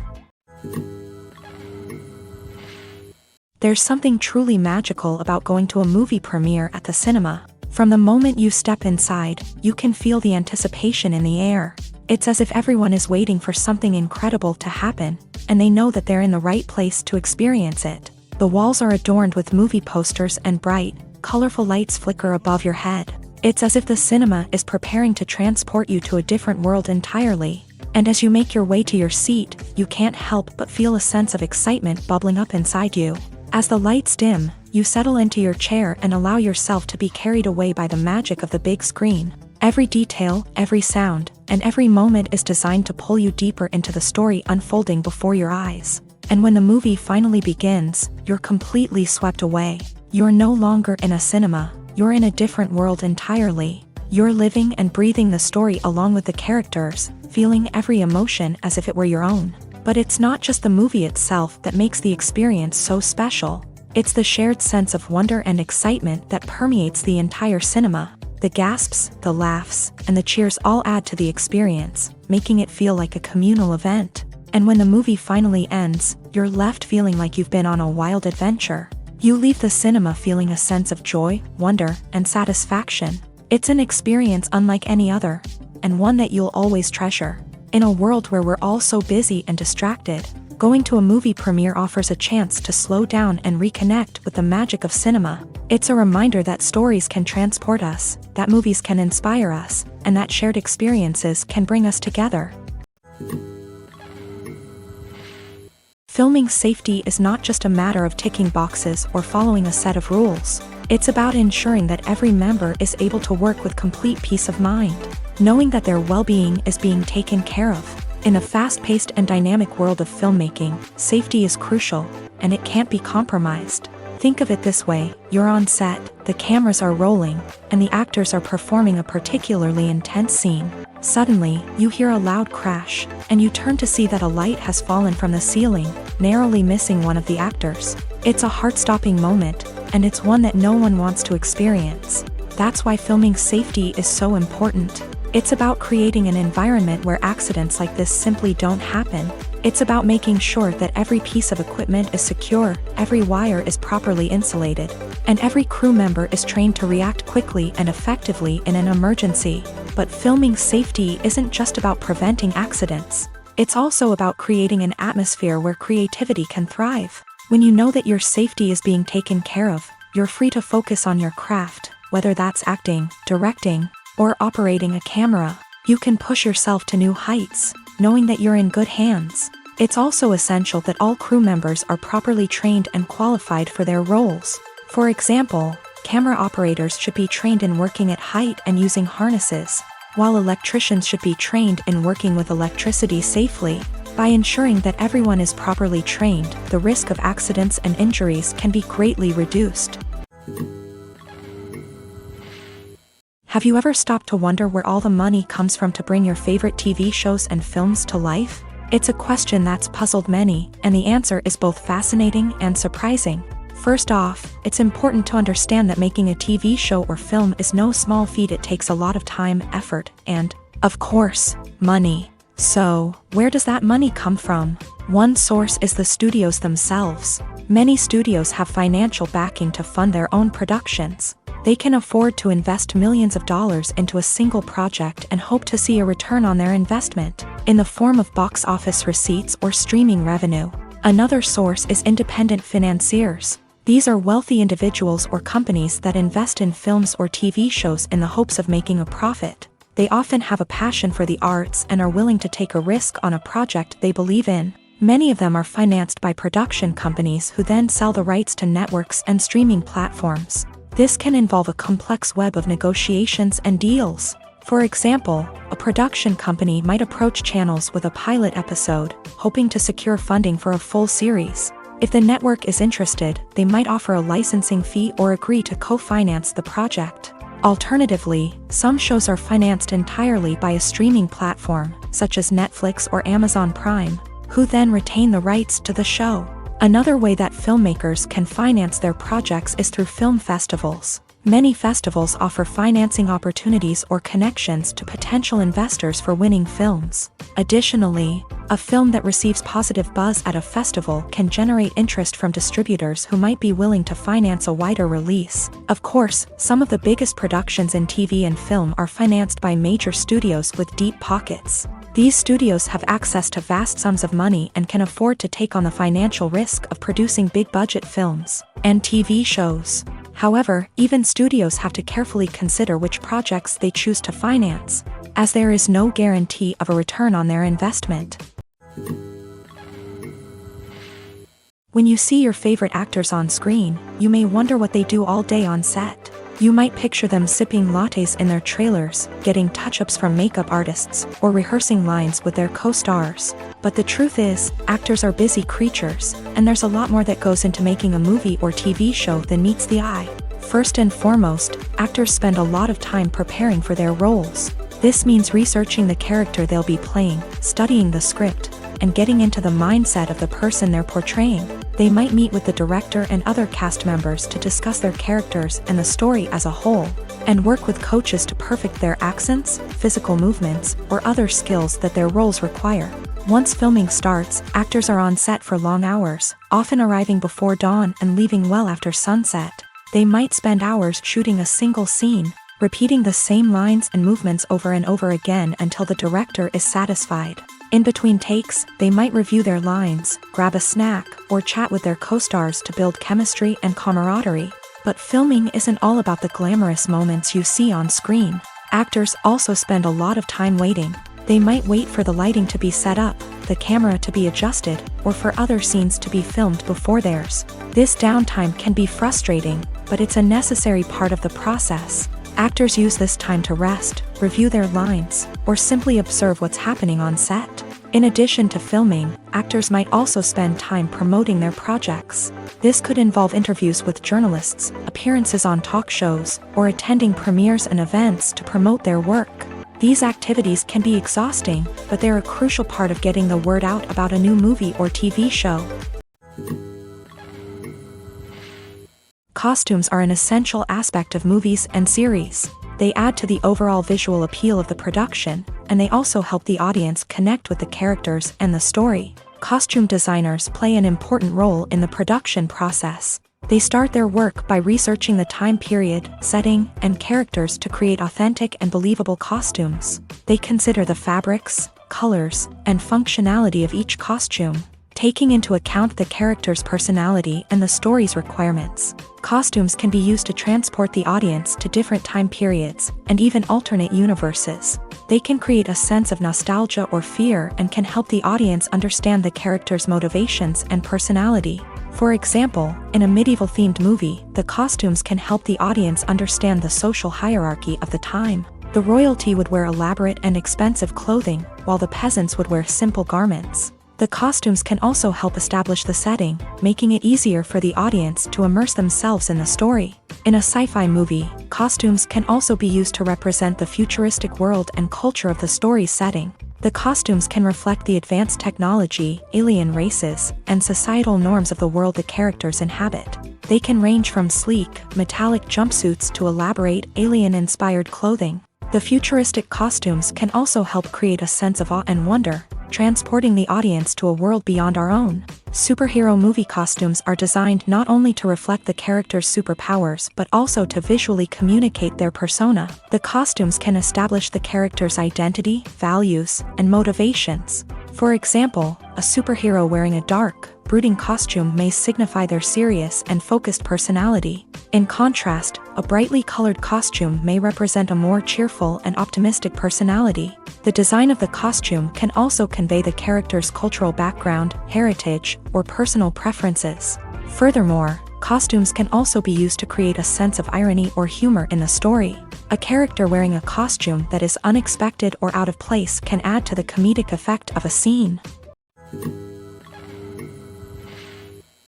There's something truly magical about going to a movie premiere at the cinema. From the moment you step inside, you can feel the anticipation in the air. It's as if everyone is waiting for something incredible to happen, and they know that they're in the right place to experience it. The walls are adorned with movie posters and bright, colorful lights flicker above your head. It's as if the cinema is preparing to transport you to a different world entirely. And as you make your way to your seat, you can't help but feel a sense of excitement bubbling up inside you. As the lights dim, you settle into your chair and allow yourself to be carried away by the magic of the big screen. Every detail, every sound, and every moment is designed to pull you deeper into the story unfolding before your eyes. And when the movie finally begins, you're completely swept away. You're no longer in a cinema, you're in a different world entirely. You're living and breathing the story along with the characters, feeling every emotion as if it were your own. But it's not just the movie itself that makes the experience so special. It's the shared sense of wonder and excitement that permeates the entire cinema. The gasps, the laughs, and the cheers all add to the experience, making it feel like a communal event. And when the movie finally ends, you're left feeling like you've been on a wild adventure. You leave the cinema feeling a sense of joy, wonder, and satisfaction. It's an experience unlike any other, and one that you'll always treasure. In a world where we're all so busy and distracted, going to a movie premiere offers a chance to slow down and reconnect with the magic of cinema. It's a reminder that stories can transport us, that movies can inspire us, and that shared experiences can bring us together. Filming safety is not just a matter of ticking boxes or following a set of rules. It's about ensuring that every member is able to work with complete peace of mind, knowing that their well-being is being taken care of. In a fast-paced and dynamic world of filmmaking, safety is crucial, and it can't be compromised. Think of it this way: you're on set, the cameras are rolling, and the actors are performing a particularly intense scene. Suddenly, you hear a loud crash, and you turn to see that a light has fallen from the ceiling, narrowly missing one of the actors. It's a heart-stopping moment, and it's one that no one wants to experience. That's why filming safety is so important. It's about creating an environment where accidents like this simply don't happen. It's about making sure that every piece of equipment is secure, every wire is properly insulated, and every crew member is trained to react quickly and effectively in an emergency. But filming safety isn't just about preventing accidents. It's also about creating an atmosphere where creativity can thrive. When you know that your safety is being taken care of, you're free to focus on your craft, whether that's acting, directing, or operating a camera. You can push yourself to new heights, knowing that you're in good hands. It's also essential that all crew members are properly trained and qualified for their roles. For example, camera operators should be trained in working at height and using harnesses, while electricians should be trained in working with electricity safely. By ensuring that everyone is properly trained, the risk of accidents and injuries can be greatly reduced. Have you ever stopped to wonder where all the money comes from to bring your favorite TV shows and films to life? It's a question that's puzzled many, and the answer is both fascinating and surprising. First off, it's important to understand that making a TV show or film is no small feat. It takes a lot of time, effort, and, of course, money. So, where does that money come from? One source is the studios themselves. Many studios have financial backing to fund their own productions. They can afford to invest millions of dollars into a single project and hope to see a return on their investment, in the form of box office receipts or streaming revenue. Another source is independent financiers. These are wealthy individuals or companies that invest in films or TV shows in the hopes of making a profit. They often have a passion for the arts and are willing to take a risk on a project they believe in. Many of them are financed by production companies who then sell the rights to networks and streaming platforms. This can involve a complex web of negotiations and deals. For example, a production company might approach channels with a pilot episode, hoping to secure funding for a full series. If the network is interested, they might offer a licensing fee or agree to co-finance the project. Alternatively, some shows are financed entirely by a streaming platform, such as Netflix or Amazon Prime, who then retain the rights to the show. Another way that filmmakers can finance their projects is through film festivals. Many festivals offer financing opportunities or connections to potential investors for winning films. Additionally, a film that receives positive buzz at a festival can generate interest from distributors who might be willing to finance a wider release. Of course, some of the biggest productions in TV and film are financed by major studios with deep pockets. These studios have access to vast sums of money and can afford to take on the financial risk of producing big-budget films and TV shows. However, even studios have to carefully consider which projects they choose to finance, as there is no guarantee of a return on their investment. When you see your favorite actors on screen, you may wonder what they do all day on set. You might picture them sipping lattes in their trailers, getting touch-ups from makeup artists, or rehearsing lines with their co-stars. But the truth is, actors are busy creatures, and there's a lot more that goes into making a movie or TV show than meets the eye. First and foremost, actors spend a lot of time preparing for their roles. This means researching the character they'll be playing, studying the script, and getting into the mindset of the person they're portraying. They might meet with the director and other cast members to discuss their characters and the story as a whole, and work with coaches to perfect their accents, physical movements, or other skills that their roles require. Once filming starts, actors are on set for long hours, often arriving before dawn and leaving well after sunset. They might spend hours shooting a single scene, repeating the same lines and movements over and over again until the director is satisfied. In between takes, they might review their lines, grab a snack, or chat with their co-stars to build chemistry and camaraderie. But filming isn't all about the glamorous moments you see on screen. Actors also spend a lot of time waiting. They might wait for the lighting to be set up, the camera to be adjusted, or for other scenes to be filmed before theirs. This downtime can be frustrating, but it's a necessary part of the process. Actors use this time to rest, review their lines, or simply observe what's happening on set. In addition to filming, actors might also spend time promoting their projects. This could involve interviews with journalists, appearances on talk shows, or attending premieres and events to promote their work. These activities can be exhausting, but they're a crucial part of getting the word out about a new movie or TV show. Costumes are an essential aspect of movies and series. They add to the overall visual appeal of the production, and they also help the audience connect with the characters and the story. Costume designers play an important role in the production process. They start their work by researching the time period, setting, and characters to create authentic and believable costumes. They consider the fabrics, colors, and functionality of each costume, taking into account the character's personality and the story's requirements. Costumes can be used to transport the audience to different time periods, and even alternate universes. They can create a sense of nostalgia or fear and can help the audience understand the character's motivations and personality. For example, in a medieval-themed movie, the costumes can help the audience understand the social hierarchy of the time. The royalty would wear elaborate and expensive clothing, while the peasants would wear simple garments. The costumes can also help establish the setting, making it easier for the audience to immerse themselves in the story. In a sci-fi movie, costumes can also be used to represent the futuristic world and culture of the story's setting. The costumes can reflect the advanced technology, alien races, and societal norms of the world the characters inhabit. They can range from sleek, metallic jumpsuits to elaborate, alien-inspired clothing. The futuristic costumes can also help create a sense of awe and wonder, transporting the audience to a world beyond our own. Superhero movie costumes are designed not only to reflect the character's superpowers but also to visually communicate their persona. The costumes can establish the character's identity, values, and motivations. For example, a superhero wearing a dark, brooding costume may signify their serious and focused personality. In contrast, a brightly colored costume may represent a more cheerful and optimistic personality. The design of the costume can also convey the character's cultural background, heritage, or personal preferences. Furthermore, costumes can also be used to create a sense of irony or humor in the story. A character wearing a costume that is unexpected or out of place can add to the comedic effect of a scene.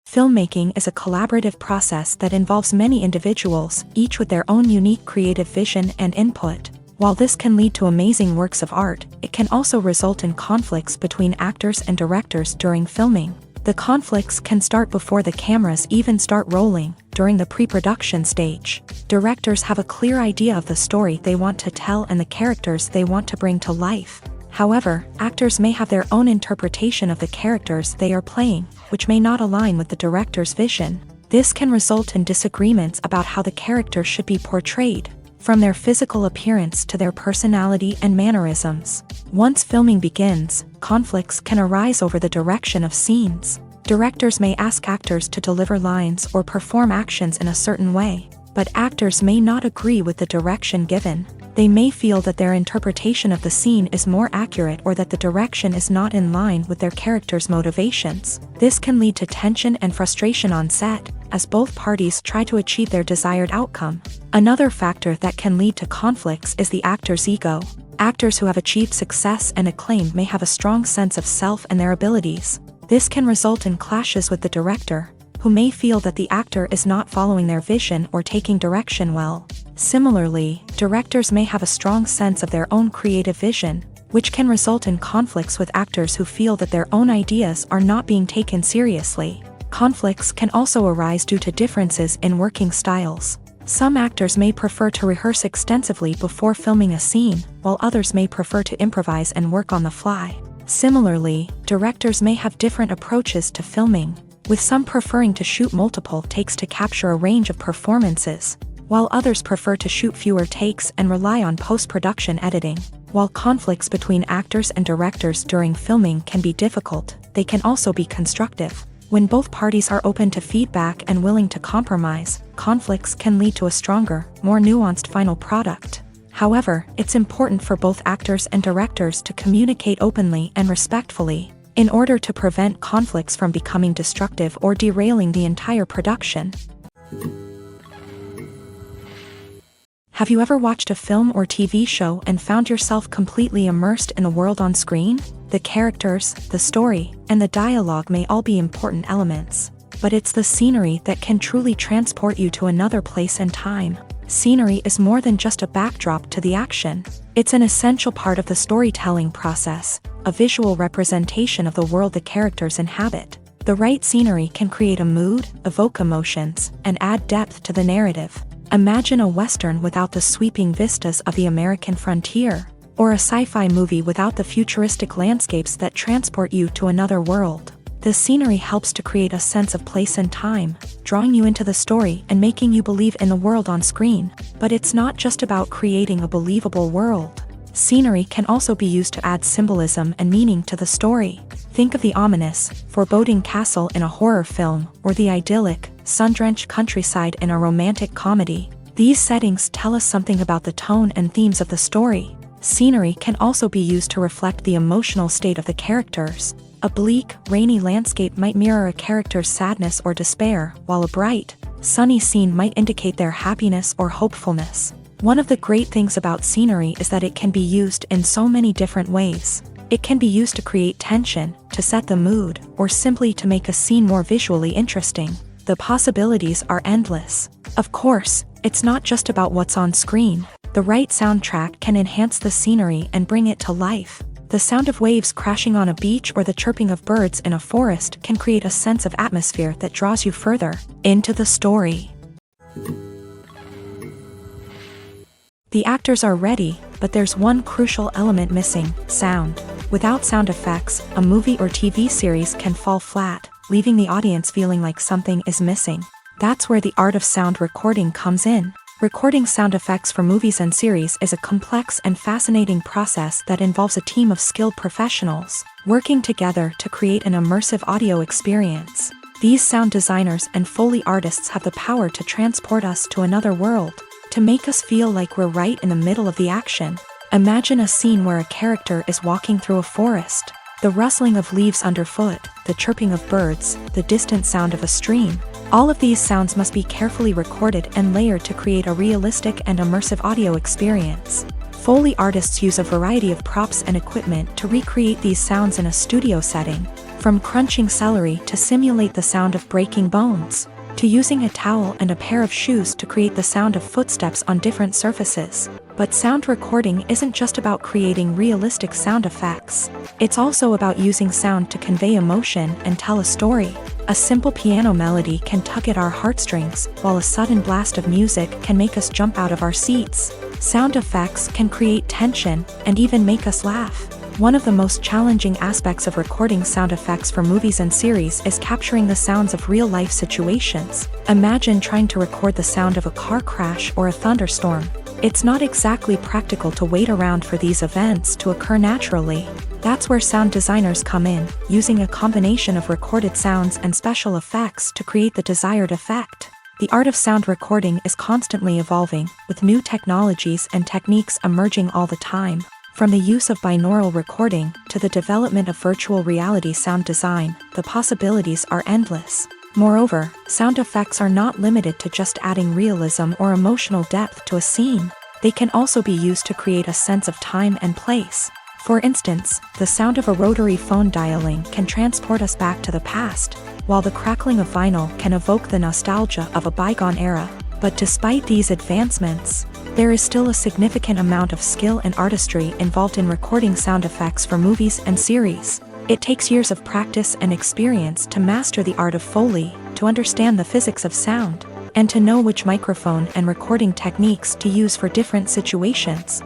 Filmmaking is a collaborative process that involves many individuals, each with their own unique creative vision and input. While this can lead to amazing works of art, it can also result in conflicts between actors and directors during filming. The conflicts can start before the cameras even start rolling, during the pre-production stage. Directors have a clear idea of the story they want to tell and the characters they want to bring to life. However, actors may have their own interpretation of the characters they are playing, which may not align with the director's vision. This can result in disagreements about how the character should be portrayed, from their physical appearance to their personality and mannerisms. Once filming begins, conflicts can arise over the direction of scenes. Directors may ask actors to deliver lines or perform actions in a certain way, but actors may not agree with the direction given. They may feel that their interpretation of the scene is more accurate or that the direction is not in line with their character's motivations. This can lead to tension and frustration on set, as both parties try to achieve their desired outcome. Another factor that can lead to conflicts is the actor's ego. Actors who have achieved success and acclaim may have a strong sense of self and their abilities. This can result in clashes with the director, who may feel that the actor is not following their vision or taking direction well. Similarly, directors may have a strong sense of their own creative vision, which can result in conflicts with actors who feel that their own ideas are not being taken seriously. Conflicts can also arise due to differences in working styles. Some actors may prefer to rehearse extensively before filming a scene, while others may prefer to improvise and work on the fly. Similarly, directors may have different approaches to filming, with some preferring to shoot multiple takes to capture a range of performances, while others prefer to shoot fewer takes and rely on post-production editing. While conflicts between actors and directors during filming can be difficult, they can also be constructive. When both parties are open to feedback and willing to compromise, conflicts can lead to a stronger, more nuanced final product. However, it's important for both actors and directors to communicate openly and respectfully, in order to prevent conflicts from becoming destructive or derailing the entire production. Have you ever watched a film or TV show and found yourself completely immersed in the world on screen? The characters, the story, and the dialogue may all be important elements, but it's the scenery that can truly transport you to another place and time. Scenery is more than just a backdrop to the action. It's an essential part of the storytelling process, a visual representation of the world the characters inhabit. The right scenery can create a mood, evoke emotions, and add depth to the narrative. Imagine a Western without the sweeping vistas of the American frontier, or a sci-fi movie without the futuristic landscapes that transport you to another world. The scenery helps to create a sense of place and time, drawing you into the story and making you believe in the world on screen. But it's not just about creating a believable world. Scenery can also be used to add symbolism and meaning to the story. Think of the ominous, foreboding castle in a horror film, or the idyllic, sun-drenched countryside in a romantic comedy. These settings tell us something about the tone and themes of the story. Scenery can also be used to reflect the emotional state of the characters. A bleak, rainy landscape might mirror a character's sadness or despair, while a bright, sunny scene might indicate their happiness or hopefulness. One of the great things about scenery is that it can be used in so many different ways. It can be used to create tension, to set the mood, or simply to make a scene more visually interesting. The possibilities are endless. Of course, it's not just about what's on screen. The right soundtrack can enhance the scenery and bring it to life. The sound of waves crashing on a beach or the chirping of birds in a forest can create a sense of atmosphere that draws you further into the story. The actors are ready, but there's one crucial element missing: sound. Without sound effects, a movie or TV series can fall flat, leaving the audience feeling like something is missing. That's where the art of sound recording comes in. Recording sound effects for movies and series is a complex and fascinating process that involves a team of skilled professionals working together to create an immersive audio experience. These sound designers and Foley artists have the power to transport us to another world, to make us feel like we're right in the middle of the action. Imagine a scene where a character is walking through a forest. The rustling of leaves underfoot, the chirping of birds, the distant sound of a stream. All of these sounds must be carefully recorded and layered to create a realistic and immersive audio experience. Foley artists use a variety of props and equipment to recreate these sounds in a studio setting, from crunching celery to simulate the sound of breaking bones, to using a towel and a pair of shoes to create the sound of footsteps on different surfaces. But sound recording isn't just about creating realistic sound effects. It's also about using sound to convey emotion and tell a story. A simple piano melody can tug at our heartstrings, while a sudden blast of music can make us jump out of our seats. Sound effects can create tension and even make us laugh. One of the most challenging aspects of recording sound effects for movies and series is capturing the sounds of real-life situations. Imagine trying to record the sound of a car crash or a thunderstorm. It's not exactly practical to wait around for these events to occur naturally. That's where sound designers come in, using a combination of recorded sounds and special effects to create the desired effect. The art of sound recording is constantly evolving, with new technologies and techniques emerging all the time. From the use of binaural recording to the development of virtual reality sound design, the possibilities are endless. Moreover, sound effects are not limited to just adding realism or emotional depth to a scene. They can also be used to create a sense of time and place. For instance, the sound of a rotary phone dialing can transport us back to the past, while the crackling of vinyl can evoke the nostalgia of a bygone era. But despite these advancements, there is still a significant amount of skill and artistry involved in recording sound effects for movies and series. It takes years of practice and experience to master the art of Foley, to understand the physics of sound, and to know which microphone and recording techniques to use for different situations.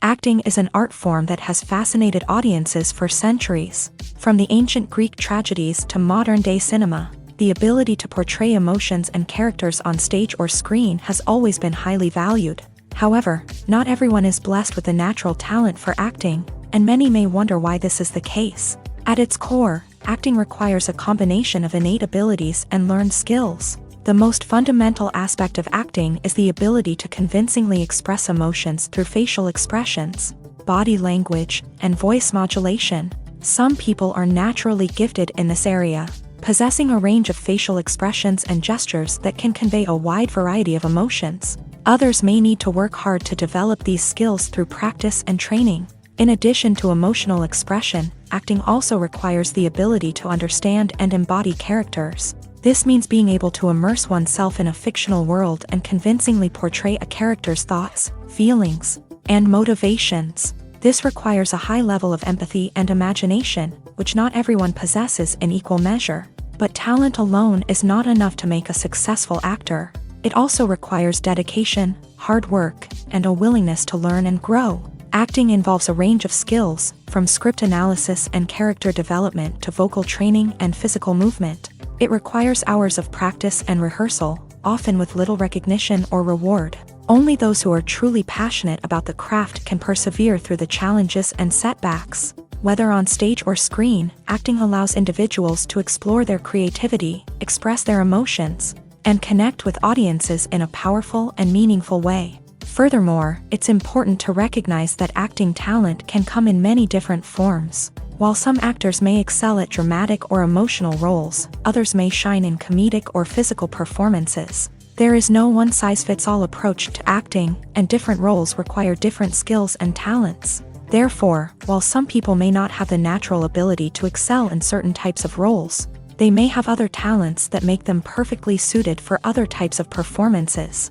Acting is an art form that has fascinated audiences for centuries. From the ancient Greek tragedies to modern-day cinema, the ability to portray emotions and characters on stage or screen has always been highly valued. However, not everyone is blessed with a natural talent for acting, and many may wonder why this is the case. At its core, acting requires a combination of innate abilities and learned skills. The most fundamental aspect of acting is the ability to convincingly express emotions through facial expressions, body language, and voice modulation. Some people are naturally gifted in this area, possessing a range of facial expressions and gestures that can convey a wide variety of emotions. Others may need to work hard to develop these skills through practice and training. In addition to emotional expression, acting also requires the ability to understand and embody characters. This means being able to immerse oneself in a fictional world and convincingly portray a character's thoughts, feelings, and motivations. This requires a high level of empathy and imagination, which not everyone possesses in equal measure. But talent alone is not enough to make a successful actor. It also requires dedication, hard work, and a willingness to learn and grow. Acting involves a range of skills, from script analysis and character development to vocal training and physical movement. It requires hours of practice and rehearsal, often with little recognition or reward. Only those who are truly passionate about the craft can persevere through the challenges and setbacks. Whether on stage or screen, acting allows individuals to explore their creativity, express their emotions, and connect with audiences in a powerful and meaningful way. Furthermore, it's important to recognize that acting talent can come in many different forms. While some actors may excel at dramatic or emotional roles, others may shine in comedic or physical performances. There is no one-size-fits-all approach to acting, and different roles require different skills and talents. Therefore, while some people may not have the natural ability to excel in certain types of roles, they may have other talents that make them perfectly suited for other types of performances.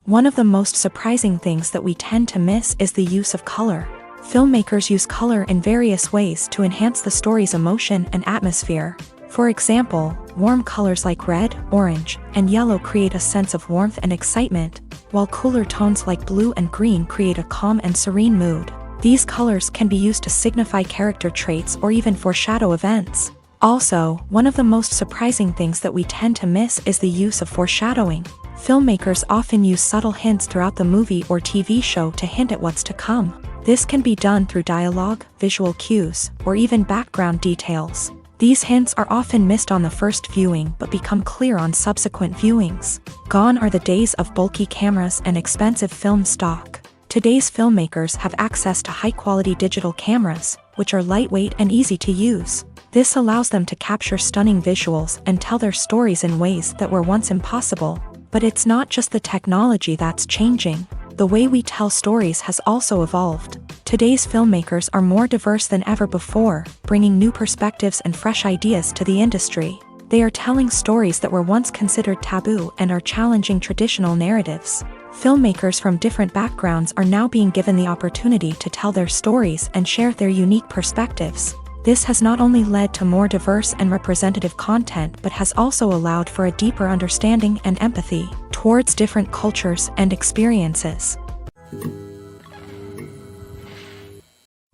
One of the most surprising things that we tend to miss is the use of color. Filmmakers use color in various ways to enhance the story's emotion and atmosphere. For example, warm colors like red, orange, and yellow create a sense of warmth and excitement, while cooler tones like blue and green create a calm and serene mood. These colors can be used to signify character traits or even foreshadow events. Also, one of the most surprising things that we tend to miss is the use of foreshadowing. Filmmakers often use subtle hints throughout the movie or TV show to hint at what's to come. This can be done through dialogue, visual cues, or even background details. These hints are often missed on the first viewing but become clear on subsequent viewings. Gone are the days of bulky cameras and expensive film stock. Today's filmmakers have access to high-quality digital cameras, which are lightweight and easy to use. This allows them to capture stunning visuals and tell their stories in ways that were once impossible. But it's not just the technology that's changing. The way we tell stories has also evolved. Today's filmmakers are more diverse than ever before, bringing new perspectives and fresh ideas to the industry. They are telling stories that were once considered taboo and are challenging traditional narratives. Filmmakers from different backgrounds are now being given the opportunity to tell their stories and share their unique perspectives. This has not only led to more diverse and representative content but has also allowed for a deeper understanding and empathy towards different cultures and experiences.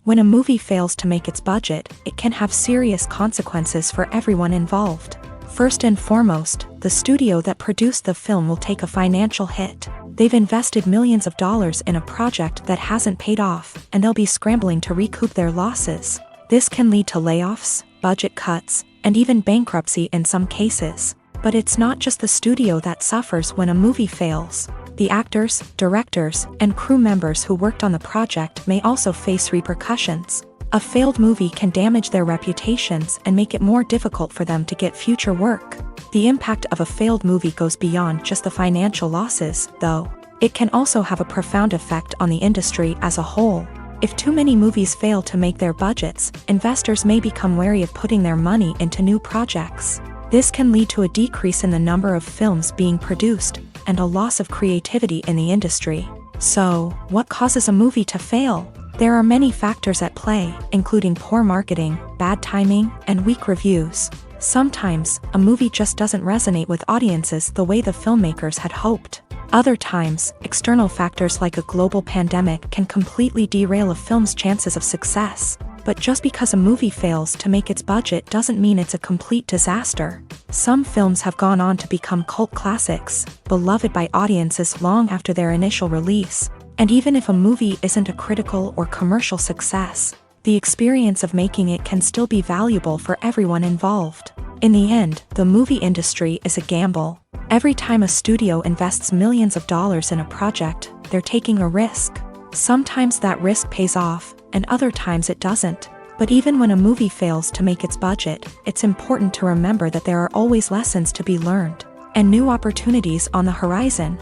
When a movie fails to make its budget, it can have serious consequences for everyone involved. First and foremost, the studio that produced the film will take a financial hit. They've invested millions of dollars in a project that hasn't paid off, and they'll be scrambling to recoup their losses. This can lead to layoffs, budget cuts, and even bankruptcy in some cases. But it's not just the studio that suffers when a movie fails. The actors, directors, and crew members who worked on the project may also face repercussions. A failed movie can damage their reputations and make it more difficult for them to get future work. The impact of a failed movie goes beyond just the financial losses, though. It can also have a profound effect on the industry as a whole. If too many movies fail to make their budgets, investors may become wary of putting their money into new projects. This can lead to a decrease in the number of films being produced, and a loss of creativity in the industry. So, what causes a movie to fail? There are many factors at play, including poor marketing, bad timing, and weak reviews. Sometimes, a movie just doesn't resonate with audiences the way the filmmakers had hoped. Other times, external factors like a global pandemic can completely derail a film's chances of success. But just because a movie fails to make its budget doesn't mean it's a complete disaster. Some films have gone on to become cult classics, beloved by audiences long after their initial release. And even if a movie isn't a critical or commercial success, the experience of making it can still be valuable for everyone involved. In the end, the movie industry is a gamble. Every time a studio invests millions of dollars in a project, they're taking a risk. Sometimes that risk pays off, and other times it doesn't. But even when a movie fails to make its budget, it's important to remember that there are always lessons to be learned, and new opportunities on the horizon.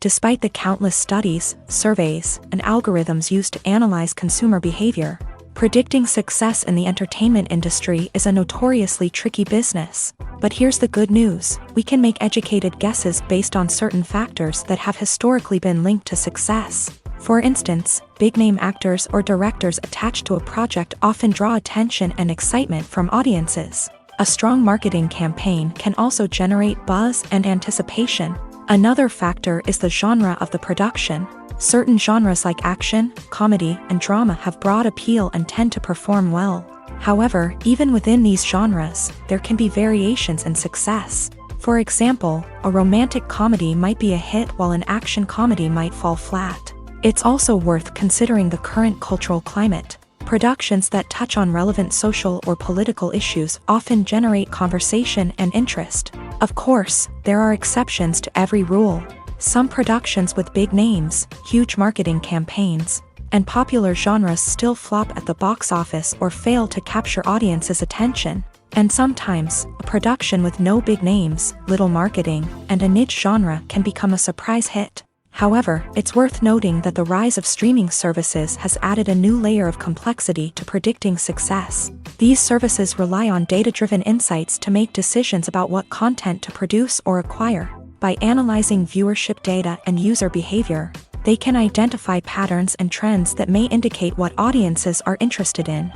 Despite the countless studies, surveys, and algorithms used to analyze consumer behavior, predicting success in the entertainment industry is a notoriously tricky business. But here's the good news: we can make educated guesses based on certain factors that have historically been linked to success. For instance, big-name actors or directors attached to a project often draw attention and excitement from audiences. A strong marketing campaign can also generate buzz and anticipation. Another factor is the genre of the production. Certain genres like action, comedy, and drama have broad appeal and tend to perform well. However, even within these genres, there can be variations in success. For example, a romantic comedy might be a hit while an action comedy might fall flat. It's also worth considering the current cultural climate. Productions that touch on relevant social or political issues often generate conversation and interest. Of course, there are exceptions to every rule. Some productions with big names, huge marketing campaigns, and popular genres still flop at the box office or fail to capture audiences' attention. And sometimes, a production with no big names, little marketing, and a niche genre can become a surprise hit. However, it's worth noting that the rise of streaming services has added a new layer of complexity to predicting success. These services rely on data-driven insights to make decisions about what content to produce or acquire. By analyzing viewership data and user behavior, they can identify patterns and trends that may indicate what audiences are interested in.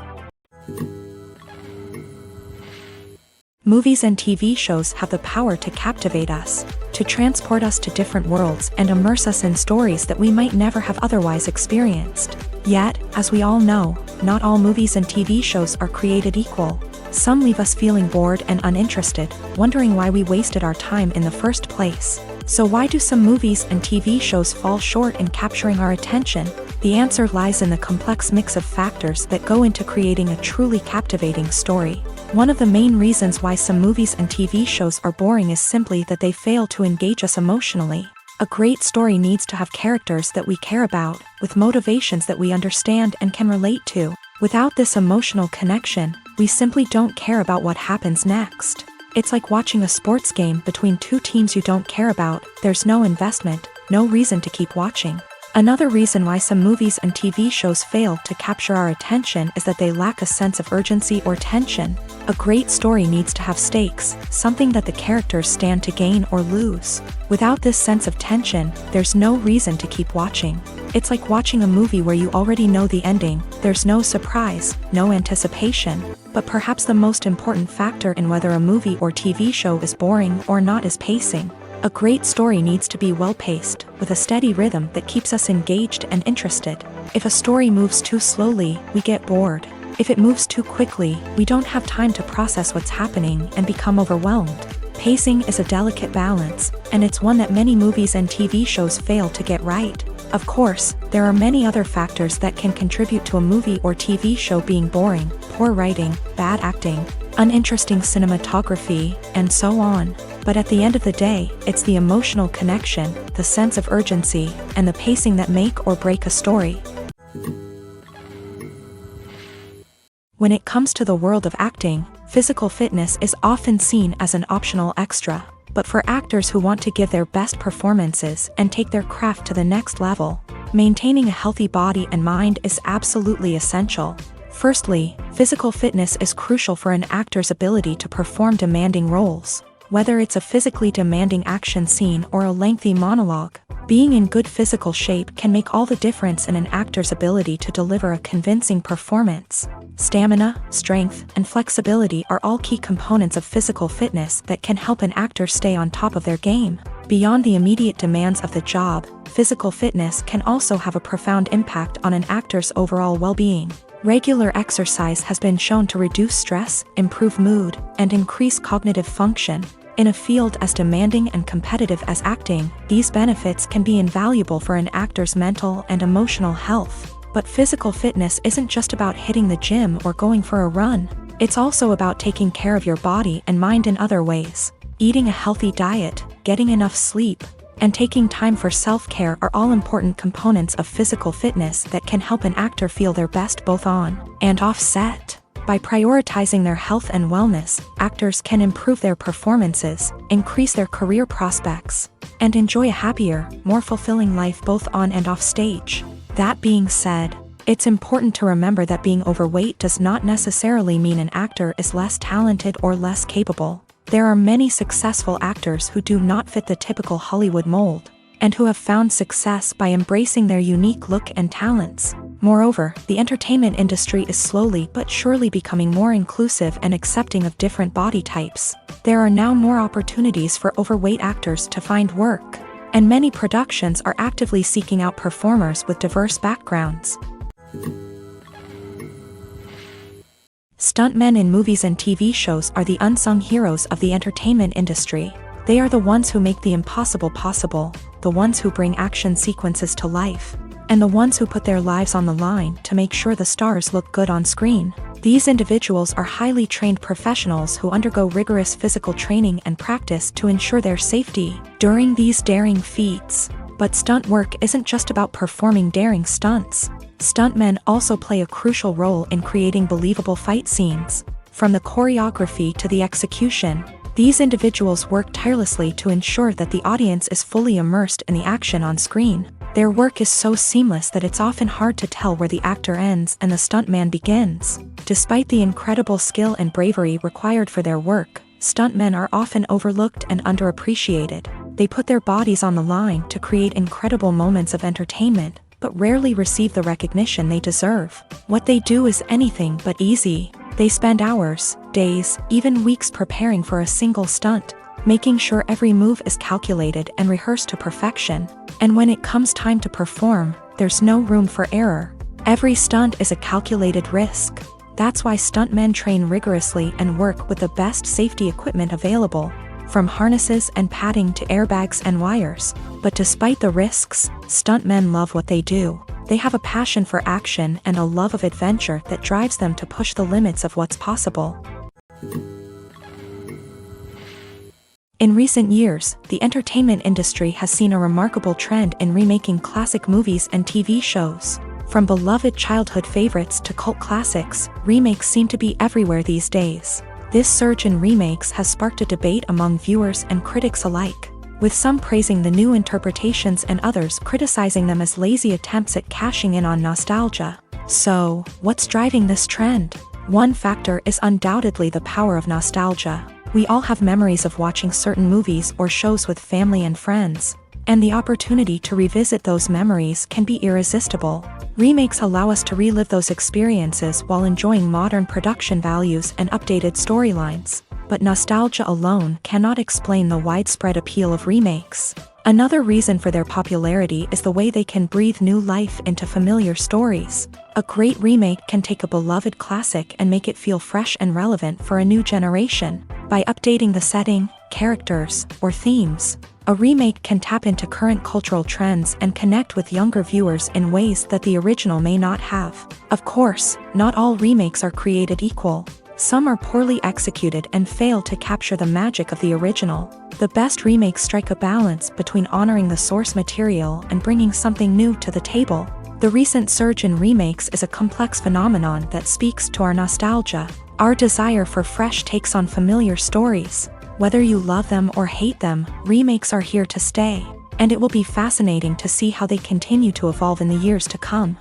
Movies and TV shows have the power to captivate us, to transport us to different worlds and immerse us in stories that we might never have otherwise experienced. Yet, as we all know, not all movies and TV shows are created equal. Some leave us feeling bored and uninterested, wondering why we wasted our time in the first place. So why do some movies and TV shows fall short in capturing our attention? The answer lies in the complex mix of factors that go into creating a truly captivating story. One of the main reasons why some movies and TV shows are boring is simply that they fail to engage us emotionally. A great story needs to have characters that we care about, with motivations that we understand and can relate to. Without this emotional connection, we simply don't care about what happens next. It's like watching a sports game between two teams you don't care about. There's no investment, no reason to keep watching. Another reason why some movies and TV shows fail to capture our attention is that they lack a sense of urgency or tension. A great story needs to have stakes, something that the characters stand to gain or lose. Without this sense of tension, there's no reason to keep watching. It's like watching a movie where you already know the ending. There's no surprise, no anticipation. But perhaps the most important factor in whether a movie or TV show is boring or not is pacing. A great story needs to be well-paced, with a steady rhythm that keeps us engaged and interested. If a story moves too slowly, we get bored. If it moves too quickly, we don't have time to process what's happening and become overwhelmed. Pacing is a delicate balance, and it's one that many movies and TV shows fail to get right. Of course, there are many other factors that can contribute to a movie or TV show being boring: poor writing, bad acting, uninteresting cinematography, and so on. But at the end of the day, it's the emotional connection, the sense of urgency, and the pacing that make or break a story. When it comes to the world of acting, physical fitness is often seen as an optional extra. But for actors who want to give their best performances and take their craft to the next level, maintaining a healthy body and mind is absolutely essential. Firstly, physical fitness is crucial for an actor's ability to perform demanding roles. Whether it's a physically demanding action scene or a lengthy monologue, being in good physical shape can make all the difference in an actor's ability to deliver a convincing performance. Stamina, strength, and flexibility are all key components of physical fitness that can help an actor stay on top of their game. Beyond the immediate demands of the job, physical fitness can also have a profound impact on an actor's overall well-being. Regular exercise has been shown to reduce stress, improve mood, and increase cognitive function. In a field as demanding and competitive as acting, these benefits can be invaluable for an actor's mental and emotional health. But physical fitness isn't just about hitting the gym or going for a run. It's also about taking care of your body and mind in other ways. Eating a healthy diet, getting enough sleep, and taking time for self-care are all important components of physical fitness that can help an actor feel their best both on and off set. By prioritizing their health and wellness, actors can improve their performances, increase their career prospects, and enjoy a happier, more fulfilling life both on and off stage. That being said, it's important to remember that being overweight does not necessarily mean an actor is less talented or less capable. There are many successful actors who do not fit the typical Hollywood mold, and who have found success by embracing their unique look and talents. Moreover, the entertainment industry is slowly but surely becoming more inclusive and accepting of different body types. There are now more opportunities for overweight actors to find work, and many productions are actively seeking out performers with diverse backgrounds. Stuntmen in movies and TV shows are the unsung heroes of the entertainment industry. They are the ones who make the impossible possible, the ones who bring action sequences to life, and the ones who put their lives on the line to make sure the stars look good on screen. These individuals are highly trained professionals who undergo rigorous physical training and practice to ensure their safety during these daring feats. But stunt work isn't just about performing daring stunts. Stuntmen also play a crucial role in creating believable fight scenes. From the choreography to the execution, these individuals work tirelessly to ensure that the audience is fully immersed in the action on screen. Their work is so seamless that it's often hard to tell where the actor ends and the stuntman begins. Despite the incredible skill and bravery required for their work, stuntmen are often overlooked and underappreciated. They put their bodies on the line to create incredible moments of entertainment, but rarely receive the recognition they deserve. What they do is anything but easy. They spend hours, days, even weeks preparing for a single stunt, making sure every move is calculated and rehearsed to perfection. And when it comes time to perform, there's no room for error. Every stunt is a calculated risk. That's why stuntmen train rigorously and work with the best safety equipment available, from harnesses and padding to airbags and wires. But despite the risks, stuntmen love what they do. They have a passion for action and a love of adventure that drives them to push the limits of what's possible. In recent years, the entertainment industry has seen a remarkable trend in remaking classic movies and TV shows. From beloved childhood favorites to cult classics, remakes seem to be everywhere these days. This surge in remakes has sparked a debate among viewers and critics alike, with some praising the new interpretations and others criticizing them as lazy attempts at cashing in on nostalgia. So, what's driving this trend? One factor is undoubtedly the power of nostalgia. We all have memories of watching certain movies or shows with family and friends, and the opportunity to revisit those memories can be irresistible. Remakes allow us to relive those experiences while enjoying modern production values and updated storylines. But nostalgia alone cannot explain the widespread appeal of remakes. Another reason for their popularity is the way they can breathe new life into familiar stories. A great remake can take a beloved classic and make it feel fresh and relevant for a new generation. By updating the setting, characters, or themes, a remake can tap into current cultural trends and connect with younger viewers in ways that the original may not have. Of course, not all remakes are created equal. Some are poorly executed and fail to capture the magic of the original. The best remakes strike a balance between honoring the source material and bringing something new to the table. The recent surge in remakes is a complex phenomenon that speaks to our nostalgia, our desire for fresh takes on familiar stories. Whether you love them or hate them, remakes are here to stay, and it will be fascinating to see how they continue to evolve in the years to come.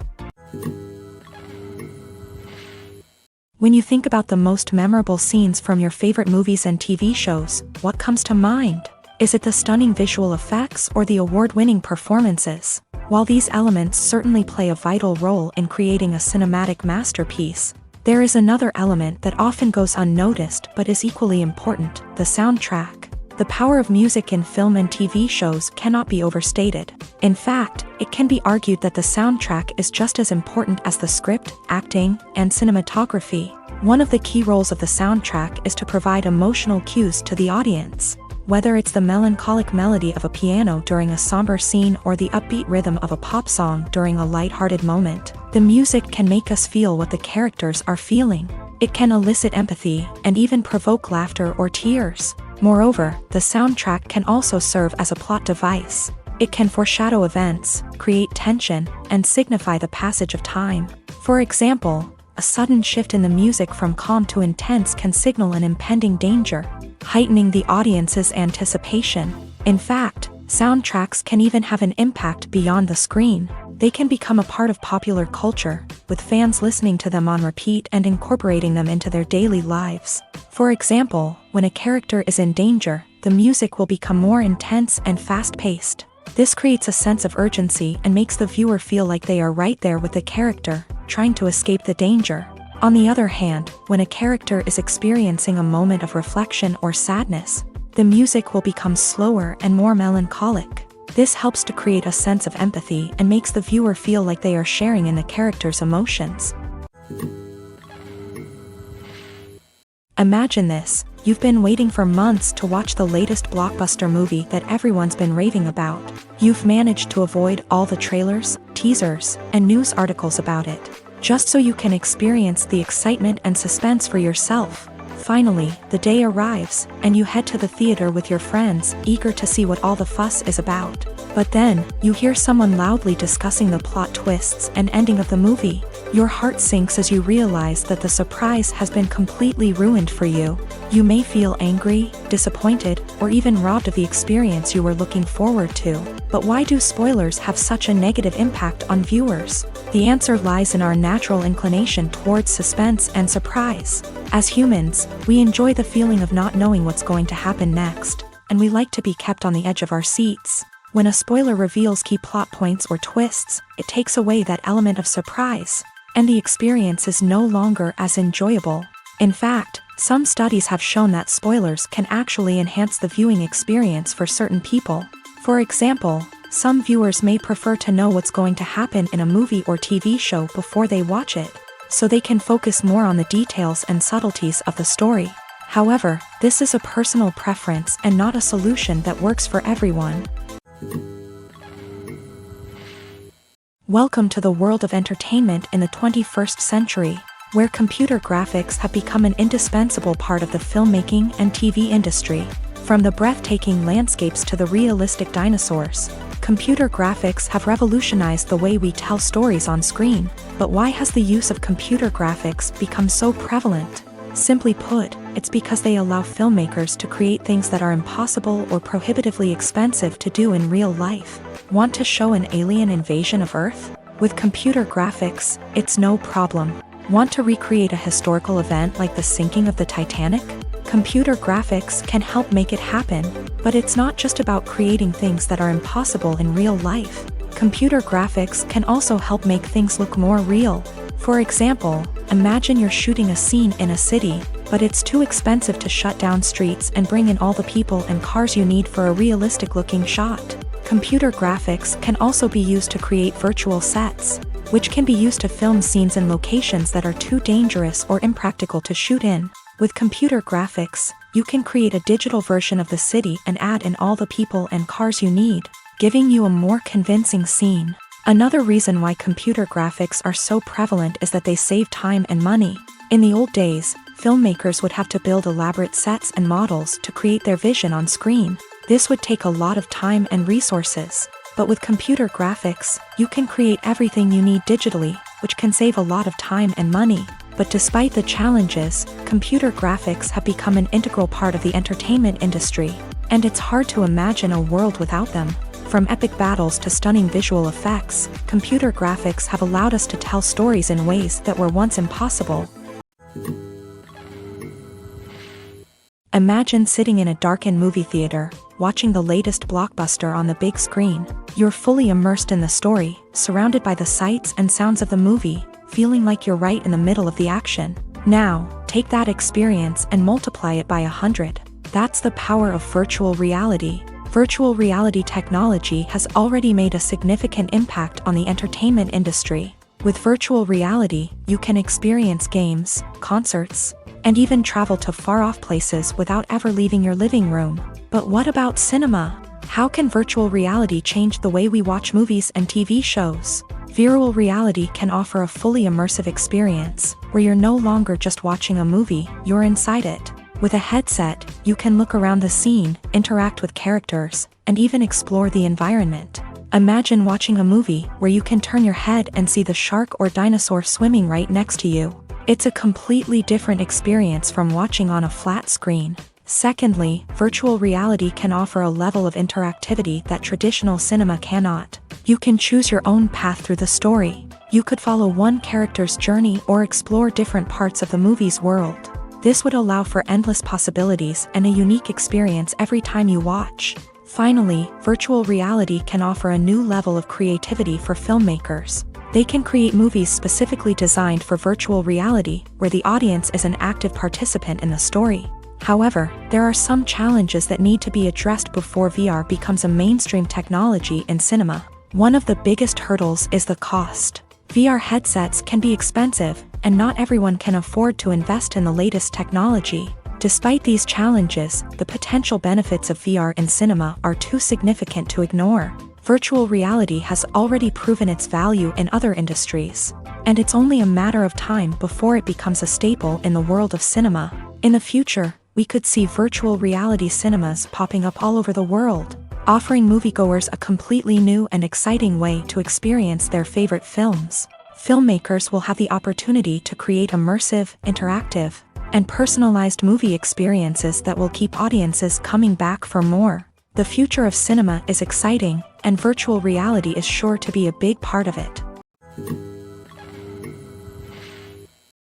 When you think about the most memorable scenes from your favorite movies and TV shows, what comes to mind? Is it the stunning visual effects or the award-winning performances? While these elements certainly play a vital role in creating a cinematic masterpiece, there is another element that often goes unnoticed but is equally important: the soundtrack. The power of music in film and TV shows cannot be overstated. In fact, it can be argued that the soundtrack is just as important as the script, acting, and cinematography. One of the key roles of the soundtrack is to provide emotional cues to the audience. Whether it's the melancholic melody of a piano during a somber scene or the upbeat rhythm of a pop song during a lighthearted moment, the music can make us feel what the characters are feeling. It can elicit empathy and even provoke laughter or tears. Moreover, the soundtrack can also serve as a plot device. It can foreshadow events, create tension, and signify the passage of time. For example, a sudden shift in the music from calm to intense can signal an impending danger, heightening the audience's anticipation. In fact, soundtracks can even have an impact beyond the screen. They can become a part of popular culture, with fans listening to them on repeat and incorporating them into their daily lives. For example, when a character is in danger, the music will become more intense and fast-paced. This creates a sense of urgency and makes the viewer feel like they are right there with the character, trying to escape the danger. On the other hand, when a character is experiencing a moment of reflection or sadness, the music will become slower and more melancholic. This helps to create a sense of empathy and makes the viewer feel like they are sharing in the character's emotions. Imagine this, you've been waiting for months to watch the latest blockbuster movie that everyone's been raving about. You've managed to avoid all the trailers, teasers, and news articles about it, just so you can experience the excitement and suspense for yourself. Finally, the day arrives, and you head to the theater with your friends, eager to see what all the fuss is about. But then, you hear someone loudly discussing the plot twists and ending of the movie. Your heart sinks as you realize that the surprise has been completely ruined for you. You may feel angry, disappointed, or even robbed of the experience you were looking forward to. But why do spoilers have such a negative impact on viewers? The answer lies in our natural inclination towards suspense and surprise. As humans, we enjoy the feeling of not knowing what's going to happen next, and we like to be kept on the edge of our seats. When a spoiler reveals key plot points or twists, it takes away that element of surprise, and the experience is no longer as enjoyable. In fact, some studies have shown that spoilers can actually enhance the viewing experience for certain people. For example, some viewers may prefer to know what's going to happen in a movie or TV show before they watch it, so they can focus more on the details and subtleties of the story. However, this is a personal preference and not a solution that works for everyone. Welcome to the world of entertainment in the 21st century, where computer graphics have become an indispensable part of the filmmaking and TV industry. From the breathtaking landscapes to the realistic dinosaurs, computer graphics have revolutionized the way we tell stories on screen. But why has the use of computer graphics become so prevalent? Simply put, it's because they allow filmmakers to create things that are impossible or prohibitively expensive to do in real life. Want to show an alien invasion of Earth? With computer graphics, it's no problem. Want to recreate a historical event like the sinking of the Titanic? Computer graphics can help make it happen, but it's not just about creating things that are impossible in real life. Computer graphics can also help make things look more real. For example, imagine you're shooting a scene in a city, but it's too expensive to shut down streets and bring in all the people and cars you need for a realistic-looking shot. Computer graphics can also be used to create virtual sets, which can be used to film scenes in locations that are too dangerous or impractical to shoot in. With computer graphics, you can create a digital version of the city and add in all the people and cars you need, giving you a more convincing scene. Another reason why computer graphics are so prevalent is that they save time and money. In the old days, filmmakers would have to build elaborate sets and models to create their vision on screen. This would take a lot of time and resources. But with computer graphics, you can create everything you need digitally, which can save a lot of time and money. But despite the challenges, computer graphics have become an integral part of the entertainment industry, and it's hard to imagine a world without them. From epic battles to stunning visual effects, computer graphics have allowed us to tell stories in ways that were once impossible. Imagine sitting in a darkened movie theater, watching the latest blockbuster on the big screen. You're fully immersed in the story, surrounded by the sights and sounds of the movie, feeling like you're right in the middle of the action. Now, take that experience and multiply it by 100. That's the power of virtual reality. Virtual reality technology has already made a significant impact on the entertainment industry. With virtual reality, you can experience games, concerts, and even travel to far-off places without ever leaving your living room. But what about cinema? How can virtual reality change the way we watch movies and TV shows? Virtual reality can offer a fully immersive experience, where you're no longer just watching a movie, you're inside it. With a headset, you can look around the scene, interact with characters, and even explore the environment. Imagine watching a movie where you can turn your head and see the shark or dinosaur swimming right next to you. It's a completely different experience from watching on a flat screen. Secondly, virtual reality can offer a level of interactivity that traditional cinema cannot. You can choose your own path through the story. You could follow one character's journey or explore different parts of the movie's world. This would allow for endless possibilities and a unique experience every time you watch. Finally, virtual reality can offer a new level of creativity for filmmakers. They can create movies specifically designed for virtual reality, where the audience is an active participant in the story. However, there are some challenges that need to be addressed before VR becomes a mainstream technology in cinema. One of the biggest hurdles is the cost. VR headsets can be expensive, and not everyone can afford to invest in the latest technology. Despite these challenges, the potential benefits of VR in cinema are too significant to ignore. Virtual reality has already proven its value in other industries, and it's only a matter of time before it becomes a staple in the world of cinema. In the future, we could see virtual reality cinemas popping up all over the world, offering moviegoers a completely new and exciting way to experience their favorite films. Filmmakers will have the opportunity to create immersive, interactive, and personalized movie experiences that will keep audiences coming back for more. The future of cinema is exciting, and virtual reality is sure to be a big part of it.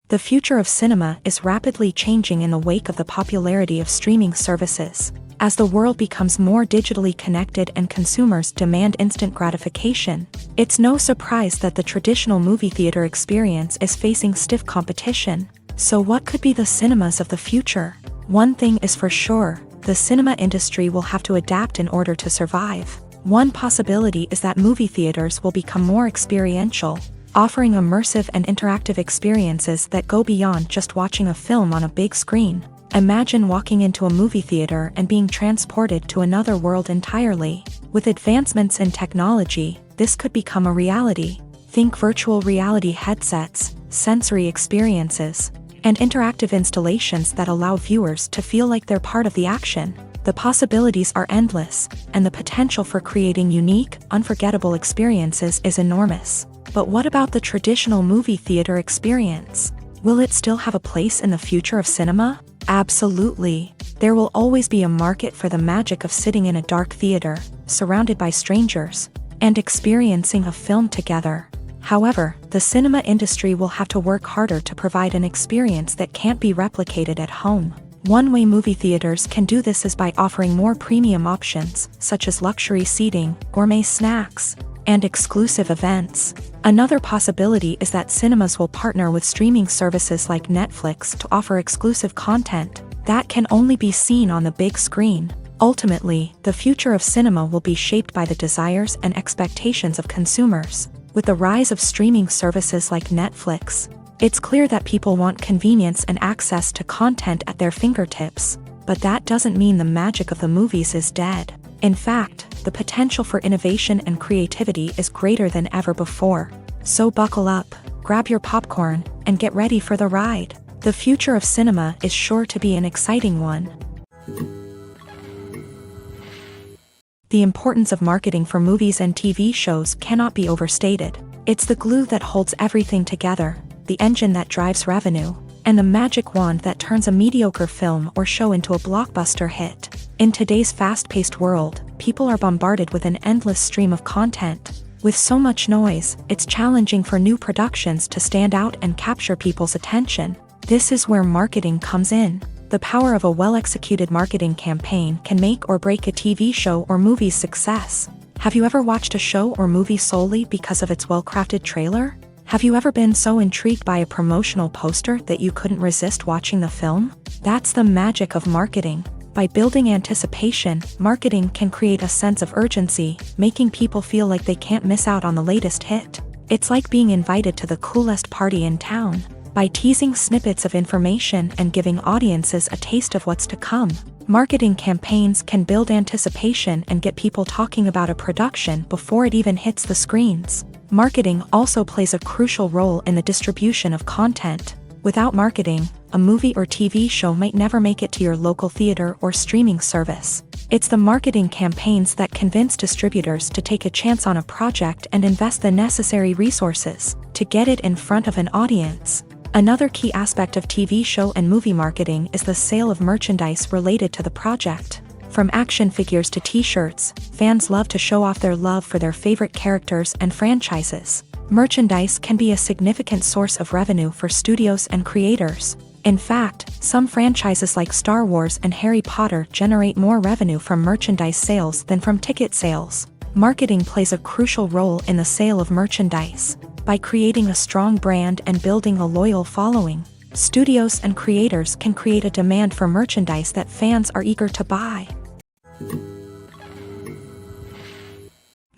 The future of cinema is rapidly changing in the wake of the popularity of streaming services. As the world becomes more digitally connected and consumers demand instant gratification, it's no surprise that the traditional movie theater experience is facing stiff competition. So what could be the cinemas of the future? One thing is for sure, the cinema industry will have to adapt in order to survive. One possibility is that movie theaters will become more experiential, offering immersive and interactive experiences that go beyond just watching a film on a big screen. Imagine walking into a movie theater and being transported to another world entirely. With advancements in technology, this could become a reality. Think virtual reality headsets, sensory experiences, and interactive installations that allow viewers to feel like they're part of the action. The possibilities are endless, and the potential for creating unique, unforgettable experiences is enormous. But what about the traditional movie theater experience? Will it still have a place in the future of cinema? Absolutely. There will always be a market for the magic of sitting in a dark theater, surrounded by strangers, and experiencing a film together. However, the cinema industry will have to work harder to provide an experience that can't be replicated at home. One way movie theaters can do this is by offering more premium options, such as luxury seating, gourmet snacks, and exclusive events. Another possibility is that cinemas will partner with streaming services like Netflix to offer exclusive content that can only be seen on the big screen. Ultimately, the future of cinema will be shaped by the desires and expectations of consumers. With the rise of streaming services like Netflix, it's clear that people want convenience and access to content at their fingertips. But that doesn't mean the magic of the movies is dead. In fact, the potential for innovation and creativity is greater than ever before. So buckle up, grab your popcorn, and get ready for the ride. The future of cinema is sure to be an exciting one. The importance of marketing for movies and TV shows cannot be overstated. It's the glue that holds everything together, the engine that drives revenue, and the magic wand that turns a mediocre film or show into a blockbuster hit. In today's fast-paced world, people are bombarded with an endless stream of content. With so much noise, it's challenging for new productions to stand out and capture people's attention. This is where marketing comes in. The power of a well-executed marketing campaign can make or break a TV show or movie's success. Have you ever watched a show or movie solely because of its well-crafted trailer? Have you ever been so intrigued by a promotional poster that you couldn't resist watching the film? That's the magic of marketing. By building anticipation, marketing can create a sense of urgency, making people feel like they can't miss out on the latest hit. It's like being invited to the coolest party in town. By teasing snippets of information and giving audiences a taste of what's to come, marketing campaigns can build anticipation and get people talking about a production before it even hits the screens. Marketing also plays a crucial role in the distribution of content. Without marketing, a movie or TV show might never make it to your local theater or streaming service. It's the marketing campaigns that convince distributors to take a chance on a project and invest the necessary resources to get it in front of an audience. Another key aspect of TV show and movie marketing is the sale of merchandise related to the project. From action figures to t-shirts, fans love to show off their love for their favorite characters and franchises. Merchandise can be a significant source of revenue for studios and creators. In fact, some franchises like Star Wars and Harry Potter generate more revenue from merchandise sales than from ticket sales. Marketing plays a crucial role in the sale of merchandise. By creating a strong brand and building a loyal following, studios and creators can create a demand for merchandise that fans are eager to buy.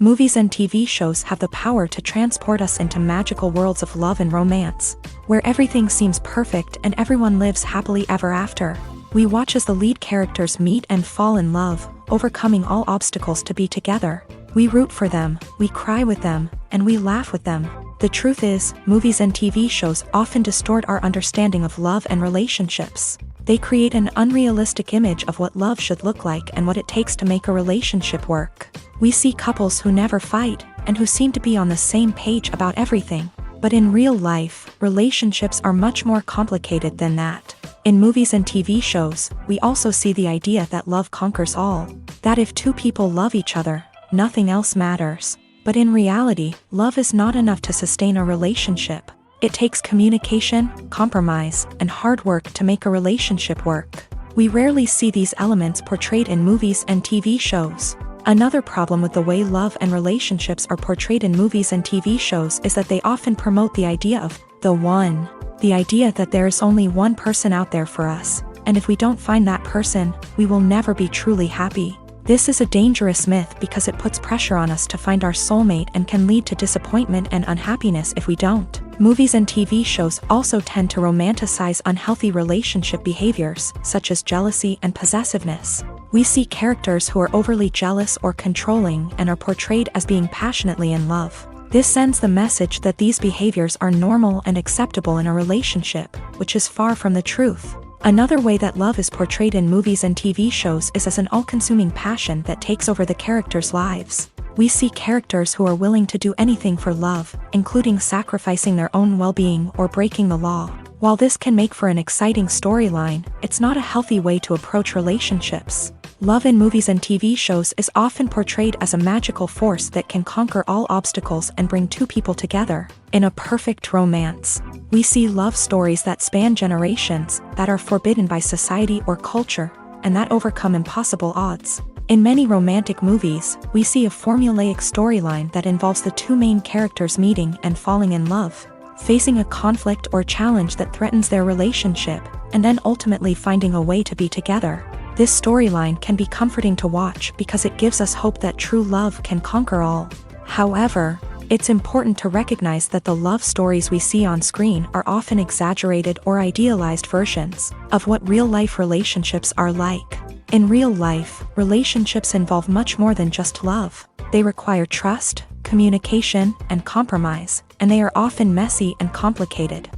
Movies and TV shows have the power to transport us into magical worlds of love and romance, where everything seems perfect and everyone lives happily ever after. We watch as the lead characters meet and fall in love, overcoming all obstacles to be together. We root for them, we cry with them, and we laugh with them. The truth is, movies and TV shows often distort our understanding of love and relationships. They create an unrealistic image of what love should look like and what it takes to make a relationship work. We see couples who never fight, and who seem to be on the same page about everything. But in real life, relationships are much more complicated than that. In movies and TV shows, we also see the idea that love conquers all. That if two people love each other, nothing else matters. But in reality, love is not enough to sustain a relationship. It takes communication, compromise, and hard work to make a relationship work. We rarely see these elements portrayed in movies and TV shows. Another problem with the way love and relationships are portrayed in movies and TV shows is that they often promote the idea of the one. The idea that there is only one person out there for us, and if we don't find that person, we will never be truly happy. This is a dangerous myth because it puts pressure on us to find our soulmate and can lead to disappointment and unhappiness if we don't. Movies and TV shows also tend to romanticize unhealthy relationship behaviors, such as jealousy and possessiveness. We see characters who are overly jealous or controlling and are portrayed as being passionately in love. This sends the message that these behaviors are normal and acceptable in a relationship, which is far from the truth. Another way that love is portrayed in movies and TV shows is as an all-consuming passion that takes over the characters' lives. We see characters who are willing to do anything for love, including sacrificing their own well-being or breaking the law. While this can make for an exciting storyline, it's not a healthy way to approach relationships. Love in movies and TV shows is often portrayed as a magical force that can conquer all obstacles and bring two people together. In a perfect romance, we see love stories that span generations, that are forbidden by society or culture, and that overcome impossible odds. In many romantic movies, we see a formulaic storyline that involves the two main characters meeting and falling in love, facing a conflict or challenge that threatens their relationship, and then ultimately finding a way to be together. This storyline can be comforting to watch because it gives us hope that true love can conquer all. However, it's important to recognize that the love stories we see on screen are often exaggerated or idealized versions of what real-life relationships are like. In real life, relationships involve much more than just love. They require trust, communication, and compromise, and they are often messy and complicated.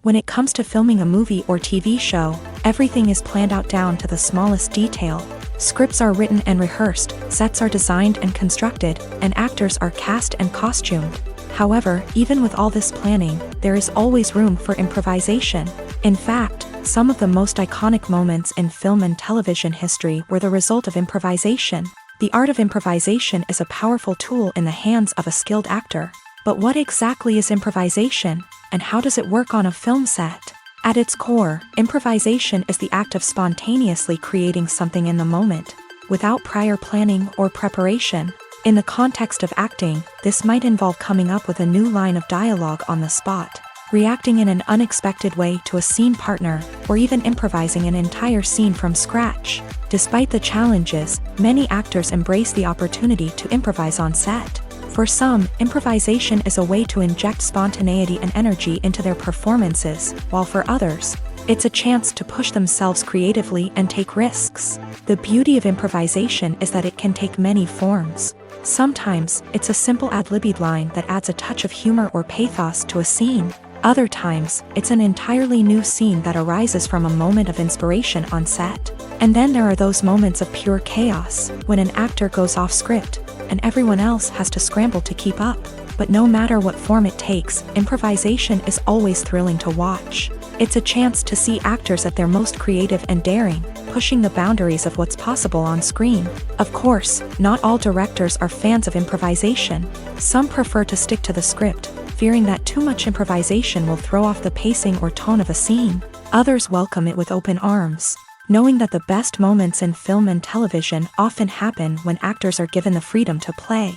When it comes to filming a movie or TV show, everything is planned out down to the smallest detail. Scripts are written and rehearsed, sets are designed and constructed, and actors are cast and costumed. However, even with all this planning, there is always room for improvisation. In fact, some of the most iconic moments in film and television history were the result of improvisation. The art of improvisation is a powerful tool in the hands of a skilled actor. But what exactly is improvisation, and how does it work on a film set? At its core, improvisation is the act of spontaneously creating something in the moment, without prior planning or preparation. In the context of acting, this might involve coming up with a new line of dialogue on the spot, reacting in an unexpected way to a scene partner, or even improvising an entire scene from scratch. Despite the challenges, many actors embrace the opportunity to improvise on set. For some, improvisation is a way to inject spontaneity and energy into their performances, while for others, it's a chance to push themselves creatively and take risks. The beauty of improvisation is that it can take many forms. Sometimes, it's a simple ad-libbed line that adds a touch of humor or pathos to a scene. Other times, it's an entirely new scene that arises from a moment of inspiration on set. And then there are those moments of pure chaos, when an actor goes off script, and everyone else has to scramble to keep up. But no matter what form it takes, improvisation is always thrilling to watch. It's a chance to see actors at their most creative and daring, pushing the boundaries of what's possible on screen. Of course, not all directors are fans of improvisation. Some prefer to stick to the script, fearing that too much improvisation will throw off the pacing or tone of a scene. Others welcome it with open arms, knowing that the best moments in film and television often happen when actors are given the freedom to play.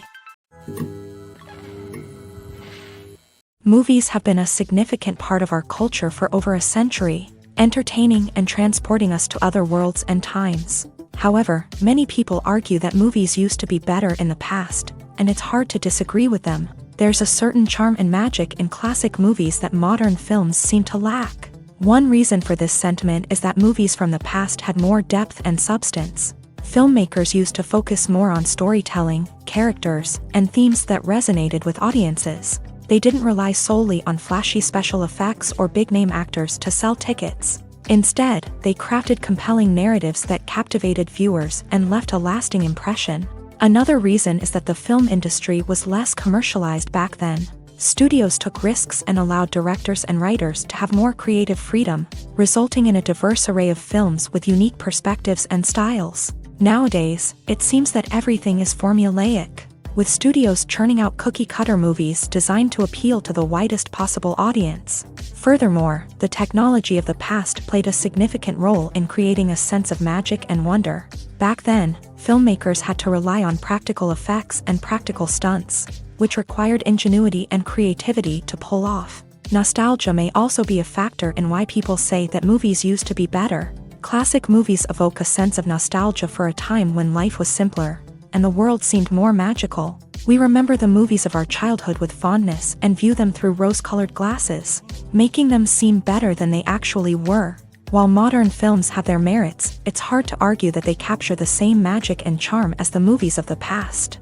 Movies have been a significant part of our culture for over a century, entertaining and transporting us to other worlds and times. However, many people argue that movies used to be better in the past, and it's hard to disagree with them. There's a certain charm and magic in classic movies that modern films seem to lack. One reason for this sentiment is that movies from the past had more depth and substance. Filmmakers used to focus more on storytelling, characters, and themes that resonated with audiences. They didn't rely solely on flashy special effects or big-name actors to sell tickets. Instead, they crafted compelling narratives that captivated viewers and left a lasting impression. Another reason is that the film industry was less commercialized back then. Studios took risks and allowed directors and writers to have more creative freedom, resulting in a diverse array of films with unique perspectives and styles. Nowadays, it seems that everything is formulaic, with studios churning out cookie-cutter movies designed to appeal to the widest possible audience. Furthermore, the technology of the past played a significant role in creating a sense of magic and wonder. Back then, filmmakers had to rely on practical effects and practical stunts, which required ingenuity and creativity to pull off. Nostalgia may also be a factor in why people say that movies used to be better. Classic movies evoke a sense of nostalgia for a time when life was simpler, and the world seemed more magical. We remember the movies of our childhood with fondness and view them through rose-colored glasses, making them seem better than they actually were. While modern films have their merits, it's hard to argue that they capture the same magic and charm as the movies of the past.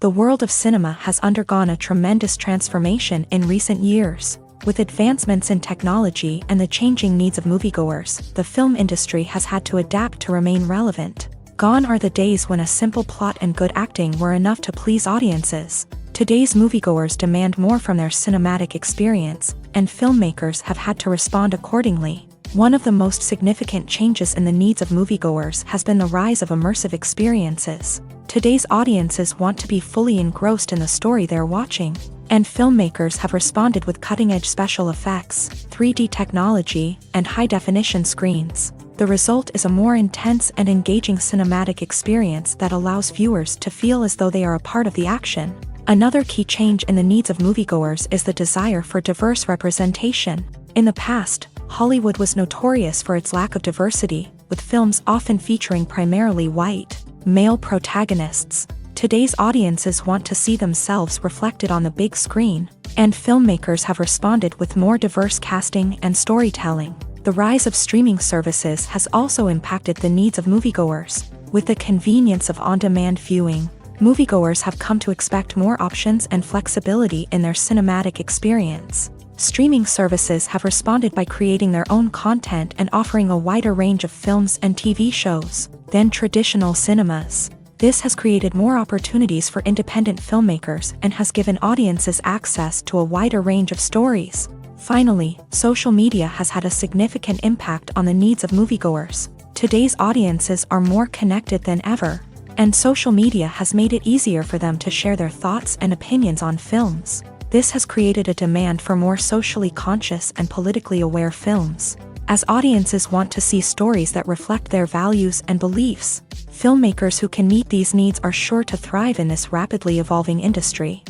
The world of cinema has undergone a tremendous transformation in recent years. With advancements in technology and the changing needs of moviegoers, the film industry has had to adapt to remain relevant. Gone are the days when a simple plot and good acting were enough to please audiences. Today's moviegoers demand more from their cinematic experience, and filmmakers have had to respond accordingly. One of the most significant changes in the needs of moviegoers has been the rise of immersive experiences. Today's audiences want to be fully engrossed in the story they're watching, and filmmakers have responded with cutting-edge special effects, 3D technology, and high-definition screens. The result is a more intense and engaging cinematic experience that allows viewers to feel as though they are a part of the action. Another key change in the needs of moviegoers is the desire for diverse representation. In the past, Hollywood was notorious for its lack of diversity, with films often featuring primarily white, male protagonists. Today's audiences want to see themselves reflected on the big screen, and filmmakers have responded with more diverse casting and storytelling. The rise of streaming services has also impacted the needs of moviegoers. With the convenience of on-demand viewing, moviegoers have come to expect more options and flexibility in their cinematic experience. Streaming services have responded by creating their own content and offering a wider range of films and TV shows than traditional cinemas. This has created more opportunities for independent filmmakers and has given audiences access to a wider range of stories. Finally, social media has had a significant impact on the needs of moviegoers. Today's audiences are more connected than ever, and social media has made it easier for them to share their thoughts and opinions on films. This has created a demand for more socially conscious and politically aware films. As audiences want to see stories that reflect their values and beliefs, filmmakers who can meet these needs are sure to thrive in this rapidly evolving industry.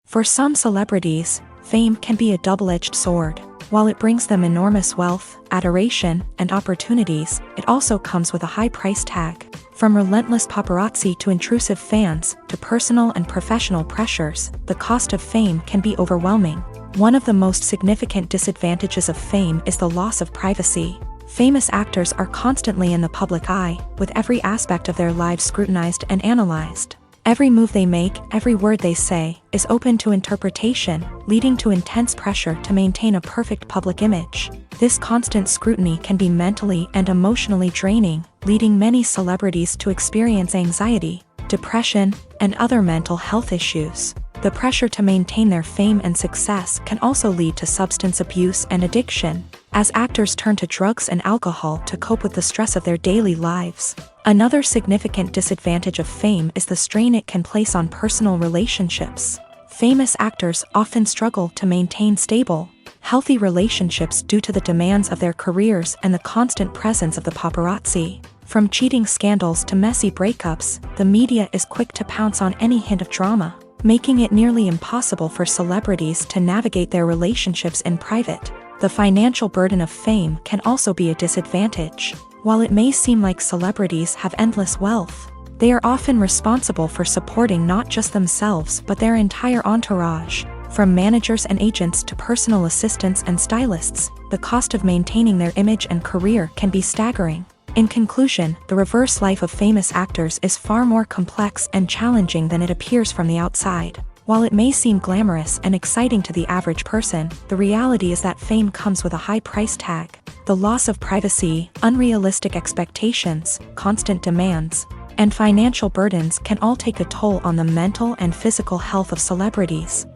For some celebrities, fame can be a double-edged sword. While it brings them enormous wealth, adoration, and opportunities, it also comes with a high price tag. From relentless paparazzi to intrusive fans, to personal and professional pressures, the cost of fame can be overwhelming. One of the most significant disadvantages of fame is the loss of privacy. Famous actors are constantly in the public eye, with every aspect of their lives scrutinized and analyzed. Every move they make, every word they say, is open to interpretation, leading to intense pressure to maintain a perfect public image. This constant scrutiny can be mentally and emotionally draining, leading many celebrities to experience anxiety, depression, and other mental health issues. The pressure to maintain their fame and success can also lead to substance abuse and addiction, as actors turn to drugs and alcohol to cope with the stress of their daily lives. Another significant disadvantage of fame is the strain it can place on personal relationships. Famous actors often struggle to maintain stable, healthy relationships due to the demands of their careers and the constant presence of the paparazzi. From cheating scandals to messy breakups, the media is quick to pounce on any hint of drama, making it nearly impossible for celebrities to navigate their relationships in private. The financial burden of fame can also be a disadvantage. While it may seem like celebrities have endless wealth, they are often responsible for supporting not just themselves but their entire entourage. From managers and agents to personal assistants and stylists, the cost of maintaining their image and career can be staggering. In conclusion, the reverse life of famous actors is far more complex and challenging than it appears from the outside. While it may seem glamorous and exciting to the average person, the reality is that fame comes with a high price tag. The loss of privacy, unrealistic expectations, constant demands, and financial burdens can all take a toll on the mental and physical health of celebrities.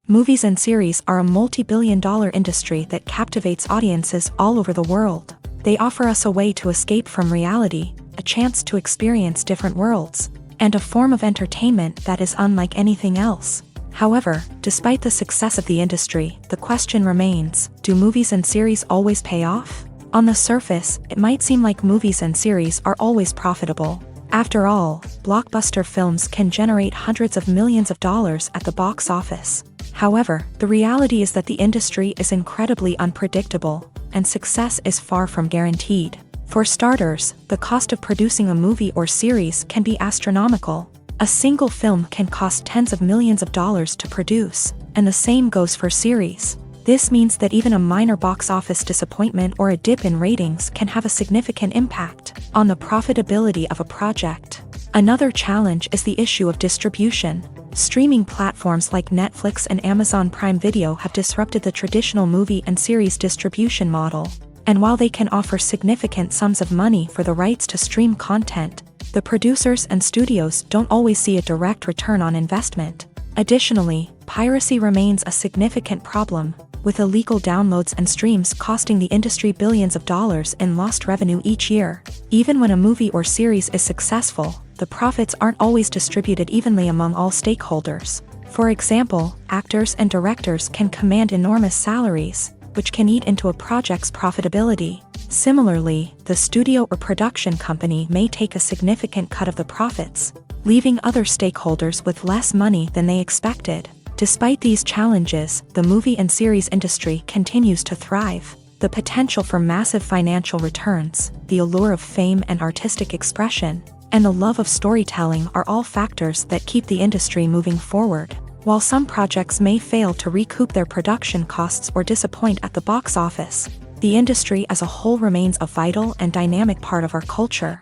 Movies and series are a multi-billion-dollar industry that captivates audiences all over the world. They offer us a way to escape from reality, a chance to experience different worlds, and a form of entertainment that is unlike anything else. However, despite the success of the industry, the question remains, do movies and series always pay off? On the surface, it might seem like movies and series are always profitable. After all, blockbuster films can generate hundreds of millions of dollars at the box office. However, the reality is that the industry is incredibly unpredictable, and success is far from guaranteed. For starters, the cost of producing a movie or series can be astronomical. A single film can cost tens of millions of dollars to produce, and the same goes for series. This means that even a minor box office disappointment or a dip in ratings can have a significant impact on the profitability of a project. Another challenge is the issue of distribution. Streaming platforms like Netflix and Amazon Prime Video have disrupted the traditional movie and series distribution model. And while they can offer significant sums of money for the rights to stream content, the producers and studios don't always see a direct return on investment. Additionally, piracy remains a significant problem, with illegal downloads and streams costing the industry billions of dollars in lost revenue each year. Even when a movie or series is successful, the profits aren't always distributed evenly among all stakeholders. For example, actors and directors can command enormous salaries, which can eat into a project's profitability. Similarly, the studio or production company may take a significant cut of the profits, leaving other stakeholders with less money than they expected. Despite these challenges, the movie and series industry continues to thrive. The potential for massive financial returns, the allure of fame and artistic expression, and the love of storytelling are all factors that keep the industry moving forward. While some projects may fail to recoup their production costs or disappoint at the box office, the industry as a whole remains a vital and dynamic part of our culture.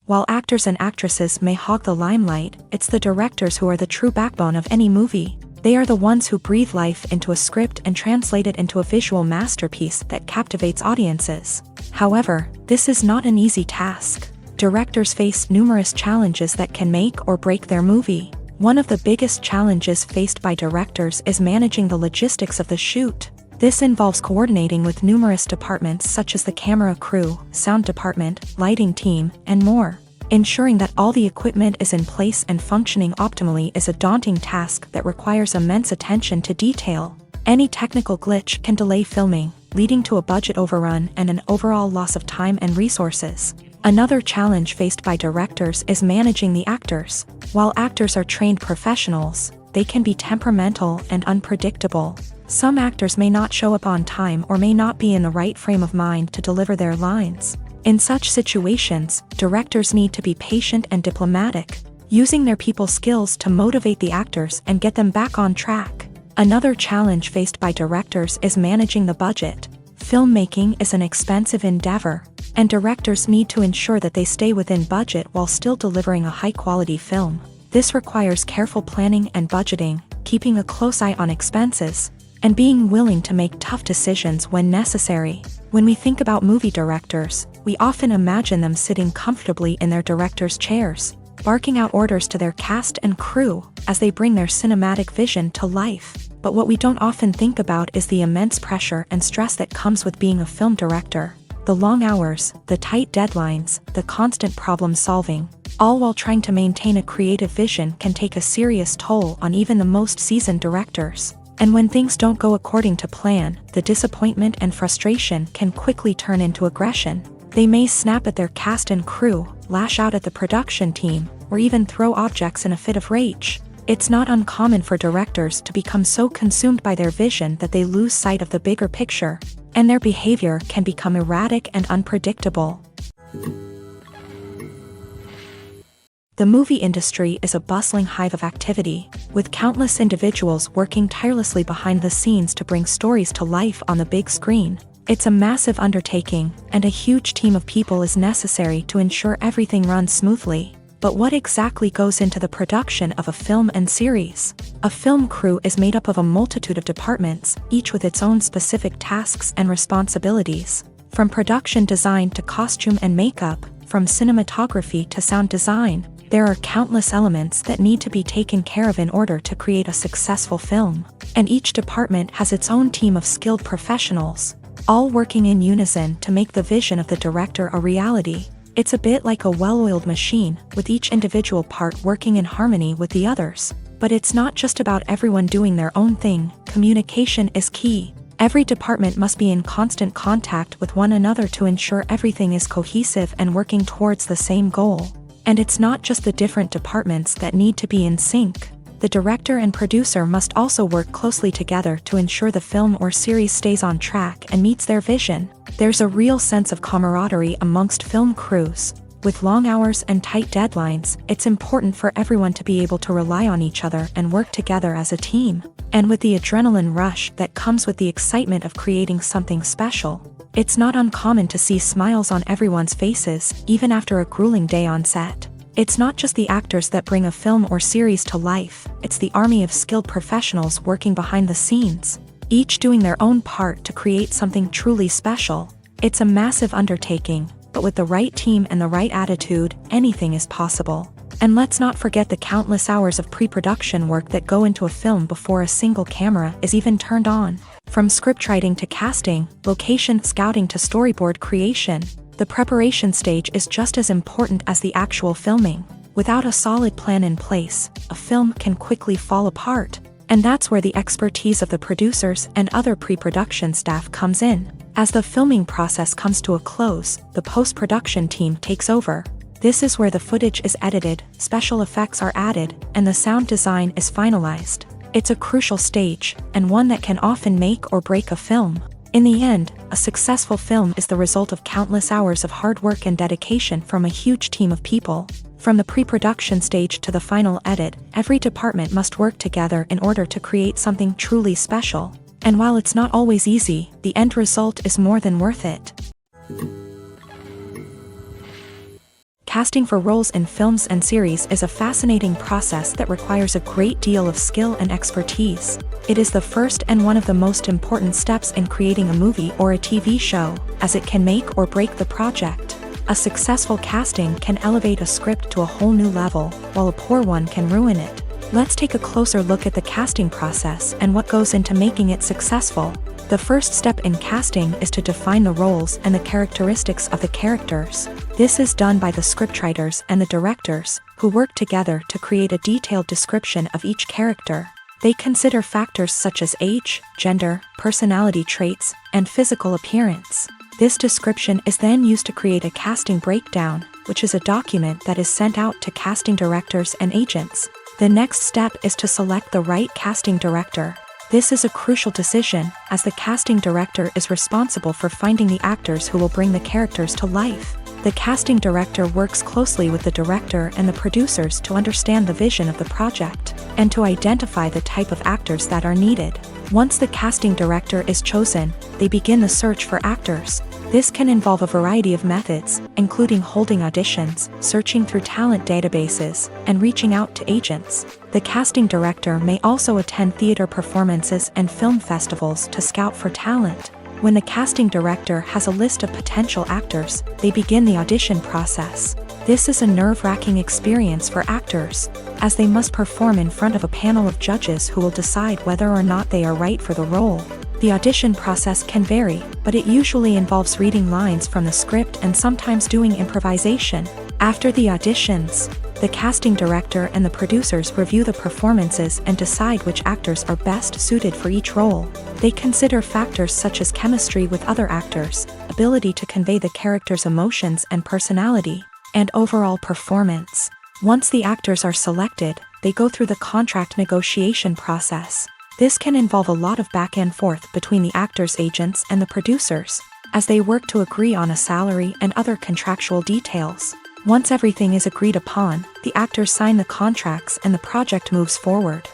While actors and actresses may hog the limelight, it's the directors who are the true backbone of any movie. They are the ones who breathe life into a script and translate it into a visual masterpiece that captivates audiences. However, this is not an easy task. Directors face numerous challenges that can make or break their movie. One of the biggest challenges faced by directors is managing the logistics of the shoot. This involves coordinating with numerous departments such as the camera crew, sound department, lighting team, and more. Ensuring that all the equipment is in place and functioning optimally is a daunting task that requires immense attention to detail. Any technical glitch can delay filming, leading to a budget overrun and an overall loss of time and resources. Another challenge faced by directors is managing the actors. While actors are trained professionals, they can be temperamental and unpredictable. Some actors may not show up on time or may not be in the right frame of mind to deliver their lines. In such situations, directors need to be patient and diplomatic, using their people skills to motivate the actors and get them back on track. Another challenge faced by directors is managing the budget. Filmmaking is an expensive endeavor, and directors need to ensure that they stay within budget while still delivering a high-quality film. This requires careful planning and budgeting, keeping a close eye on expenses, and being willing to make tough decisions when necessary. When we think about movie directors, we often imagine them sitting comfortably in their director's chairs, barking out orders to their cast and crew as they bring their cinematic vision to life. But what we don't often think about is the immense pressure and stress that comes with being a film director. The long hours, the tight deadlines, the constant problem solving, all while trying to maintain a creative vision can take a serious toll on even the most seasoned directors. And when things don't go according to plan, the disappointment and frustration can quickly turn into aggression. They may snap at their cast and crew, lash out at the production team, or even throw objects in a fit of rage. It's not uncommon for directors to become so consumed by their vision that they lose sight of the bigger picture, and their behavior can become erratic and unpredictable. The movie industry is a bustling hive of activity, with countless individuals working tirelessly behind the scenes to bring stories to life on the big screen. It's a massive undertaking, and a huge team of people is necessary to ensure everything runs smoothly. But what exactly goes into the production of a film and series? A film crew is made up of a multitude of departments, each with its own specific tasks and responsibilities. From production design to costume and makeup, from cinematography to sound design, there are countless elements that need to be taken care of in order to create a successful film. And each department has its own team of skilled professionals, all working in unison to make the vision of the director a reality. It's a bit like a well-oiled machine, with each individual part working in harmony with the others. But it's not just about everyone doing their own thing. Communication is key. Every department must be in constant contact with one another to ensure everything is cohesive and working towards the same goal. And it's not just the different departments that need to be in sync. The director and producer must also work closely together to ensure the film or series stays on track and meets their vision. There's a real sense of camaraderie amongst film crews. With long hours and tight deadlines, it's important for everyone to be able to rely on each other and work together as a team. And with the adrenaline rush that comes with the excitement of creating something special, it's not uncommon to see smiles on everyone's faces, even after a grueling day on set. It's not just the actors that bring a film or series to life, it's the army of skilled professionals working behind the scenes, each doing their own part to create something truly special. It's a massive undertaking, but with the right team and the right attitude, anything is possible. And let's not forget the countless hours of pre-production work that go into a film before a single camera is even turned on. From scriptwriting to casting, location scouting to storyboard creation, the preparation stage is just as important as the actual filming. Without a solid plan in place, a film can quickly fall apart. And that's where the expertise of the producers and other pre-production staff comes in. As the filming process comes to a close, the post-production team takes over. This is where the footage is edited, special effects are added, and the sound design is finalized. It's a crucial stage, and one that can often make or break a film. In the end, a successful film is the result of countless hours of hard work and dedication from a huge team of people. From the pre-production stage to the final edit, every department must work together in order to create something truly special. And while it's not always easy, the end result is more than worth it. Casting for roles in films and series is a fascinating process that requires a great deal of skill and expertise. It is the first and one of the most important steps in creating a movie or a TV show, as it can make or break the project. A successful casting can elevate a script to a whole new level, while a poor one can ruin it. Let's take a closer look at the casting process and what goes into making it successful. The first step in casting is to define the roles and the characteristics of the characters. This is done by the scriptwriters and the directors, who work together to create a detailed description of each character. They consider factors such as age, gender, personality traits, and physical appearance. This description is then used to create a casting breakdown, which is a document that is sent out to casting directors and agents. The next step is to select the right casting director. This is a crucial decision, as the casting director is responsible for finding the actors who will bring the characters to life. The casting director works closely with the director and the producers to understand the vision of the project, and to identify the type of actors that are needed. Once the casting director is chosen, they begin the search for actors. This can involve a variety of methods, including holding auditions, searching through talent databases, and reaching out to agents. The casting director may also attend theater performances and film festivals to scout for talent. When the casting director has a list of potential actors, they begin the audition process. This is a nerve-wracking experience for actors, as they must perform in front of a panel of judges who will decide whether or not they are right for the role. The audition process can vary, but it usually involves reading lines from the script and sometimes doing improvisation. After the auditions, the casting director and the producers review the performances and decide which actors are best suited for each role. They consider factors such as chemistry with other actors, ability to convey the character's emotions and personality, and overall performance. Once the actors are selected, they go through the contract negotiation process. This can involve a lot of back and forth between the actors' agents and the producers, as they work to agree on a salary and other contractual details. Once everything is agreed upon, the actors sign the contracts and the project moves forward.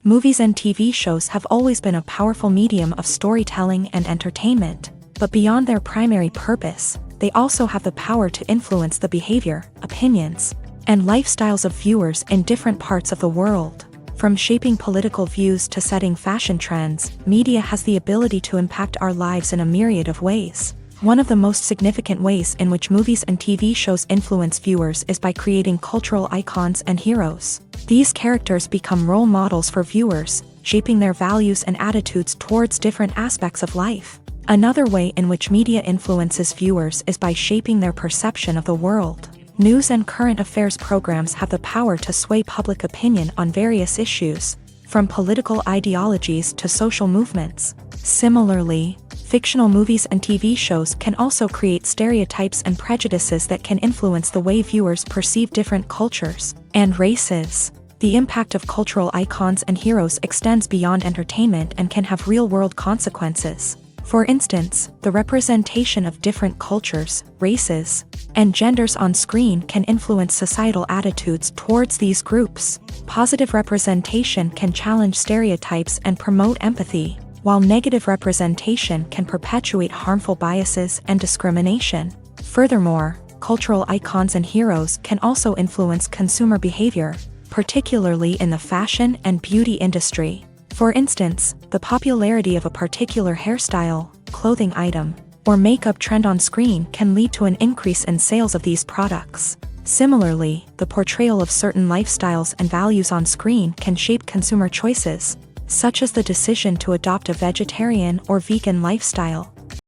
Movies and TV shows have always been a powerful medium of storytelling and entertainment, but beyond their primary purpose, they also have the power to influence the behavior, opinions, and lifestyles of viewers in different parts of the world. From shaping political views to setting fashion trends, media has the ability to impact our lives in a myriad of ways. One of the most significant ways in which movies and TV shows influence viewers is by creating cultural icons and heroes. These characters become role models for viewers, shaping their values and attitudes towards different aspects of life. Another way in which media influences viewers is by shaping their perception of the world. News and current affairs programs have the power to sway public opinion on various issues, from political ideologies to social movements. Similarly, fictional movies and TV shows can also create stereotypes and prejudices that can influence the way viewers perceive different cultures and races. The impact of cultural icons and heroes extends beyond entertainment and can have real-world consequences. For instance, the representation of different cultures, races, and genders on screen can influence societal attitudes towards these groups. Positive representation can challenge stereotypes and promote empathy, while negative representation can perpetuate harmful biases and discrimination. Furthermore, cultural icons and heroes can also influence consumer behavior, particularly in the fashion and beauty industry. For instance, the popularity of a particular hairstyle, clothing item, or makeup trend on screen can lead to an increase in sales of these products. Similarly, the portrayal of certain lifestyles and values on screen can shape consumer choices, such as the decision to adopt a vegetarian or vegan lifestyle.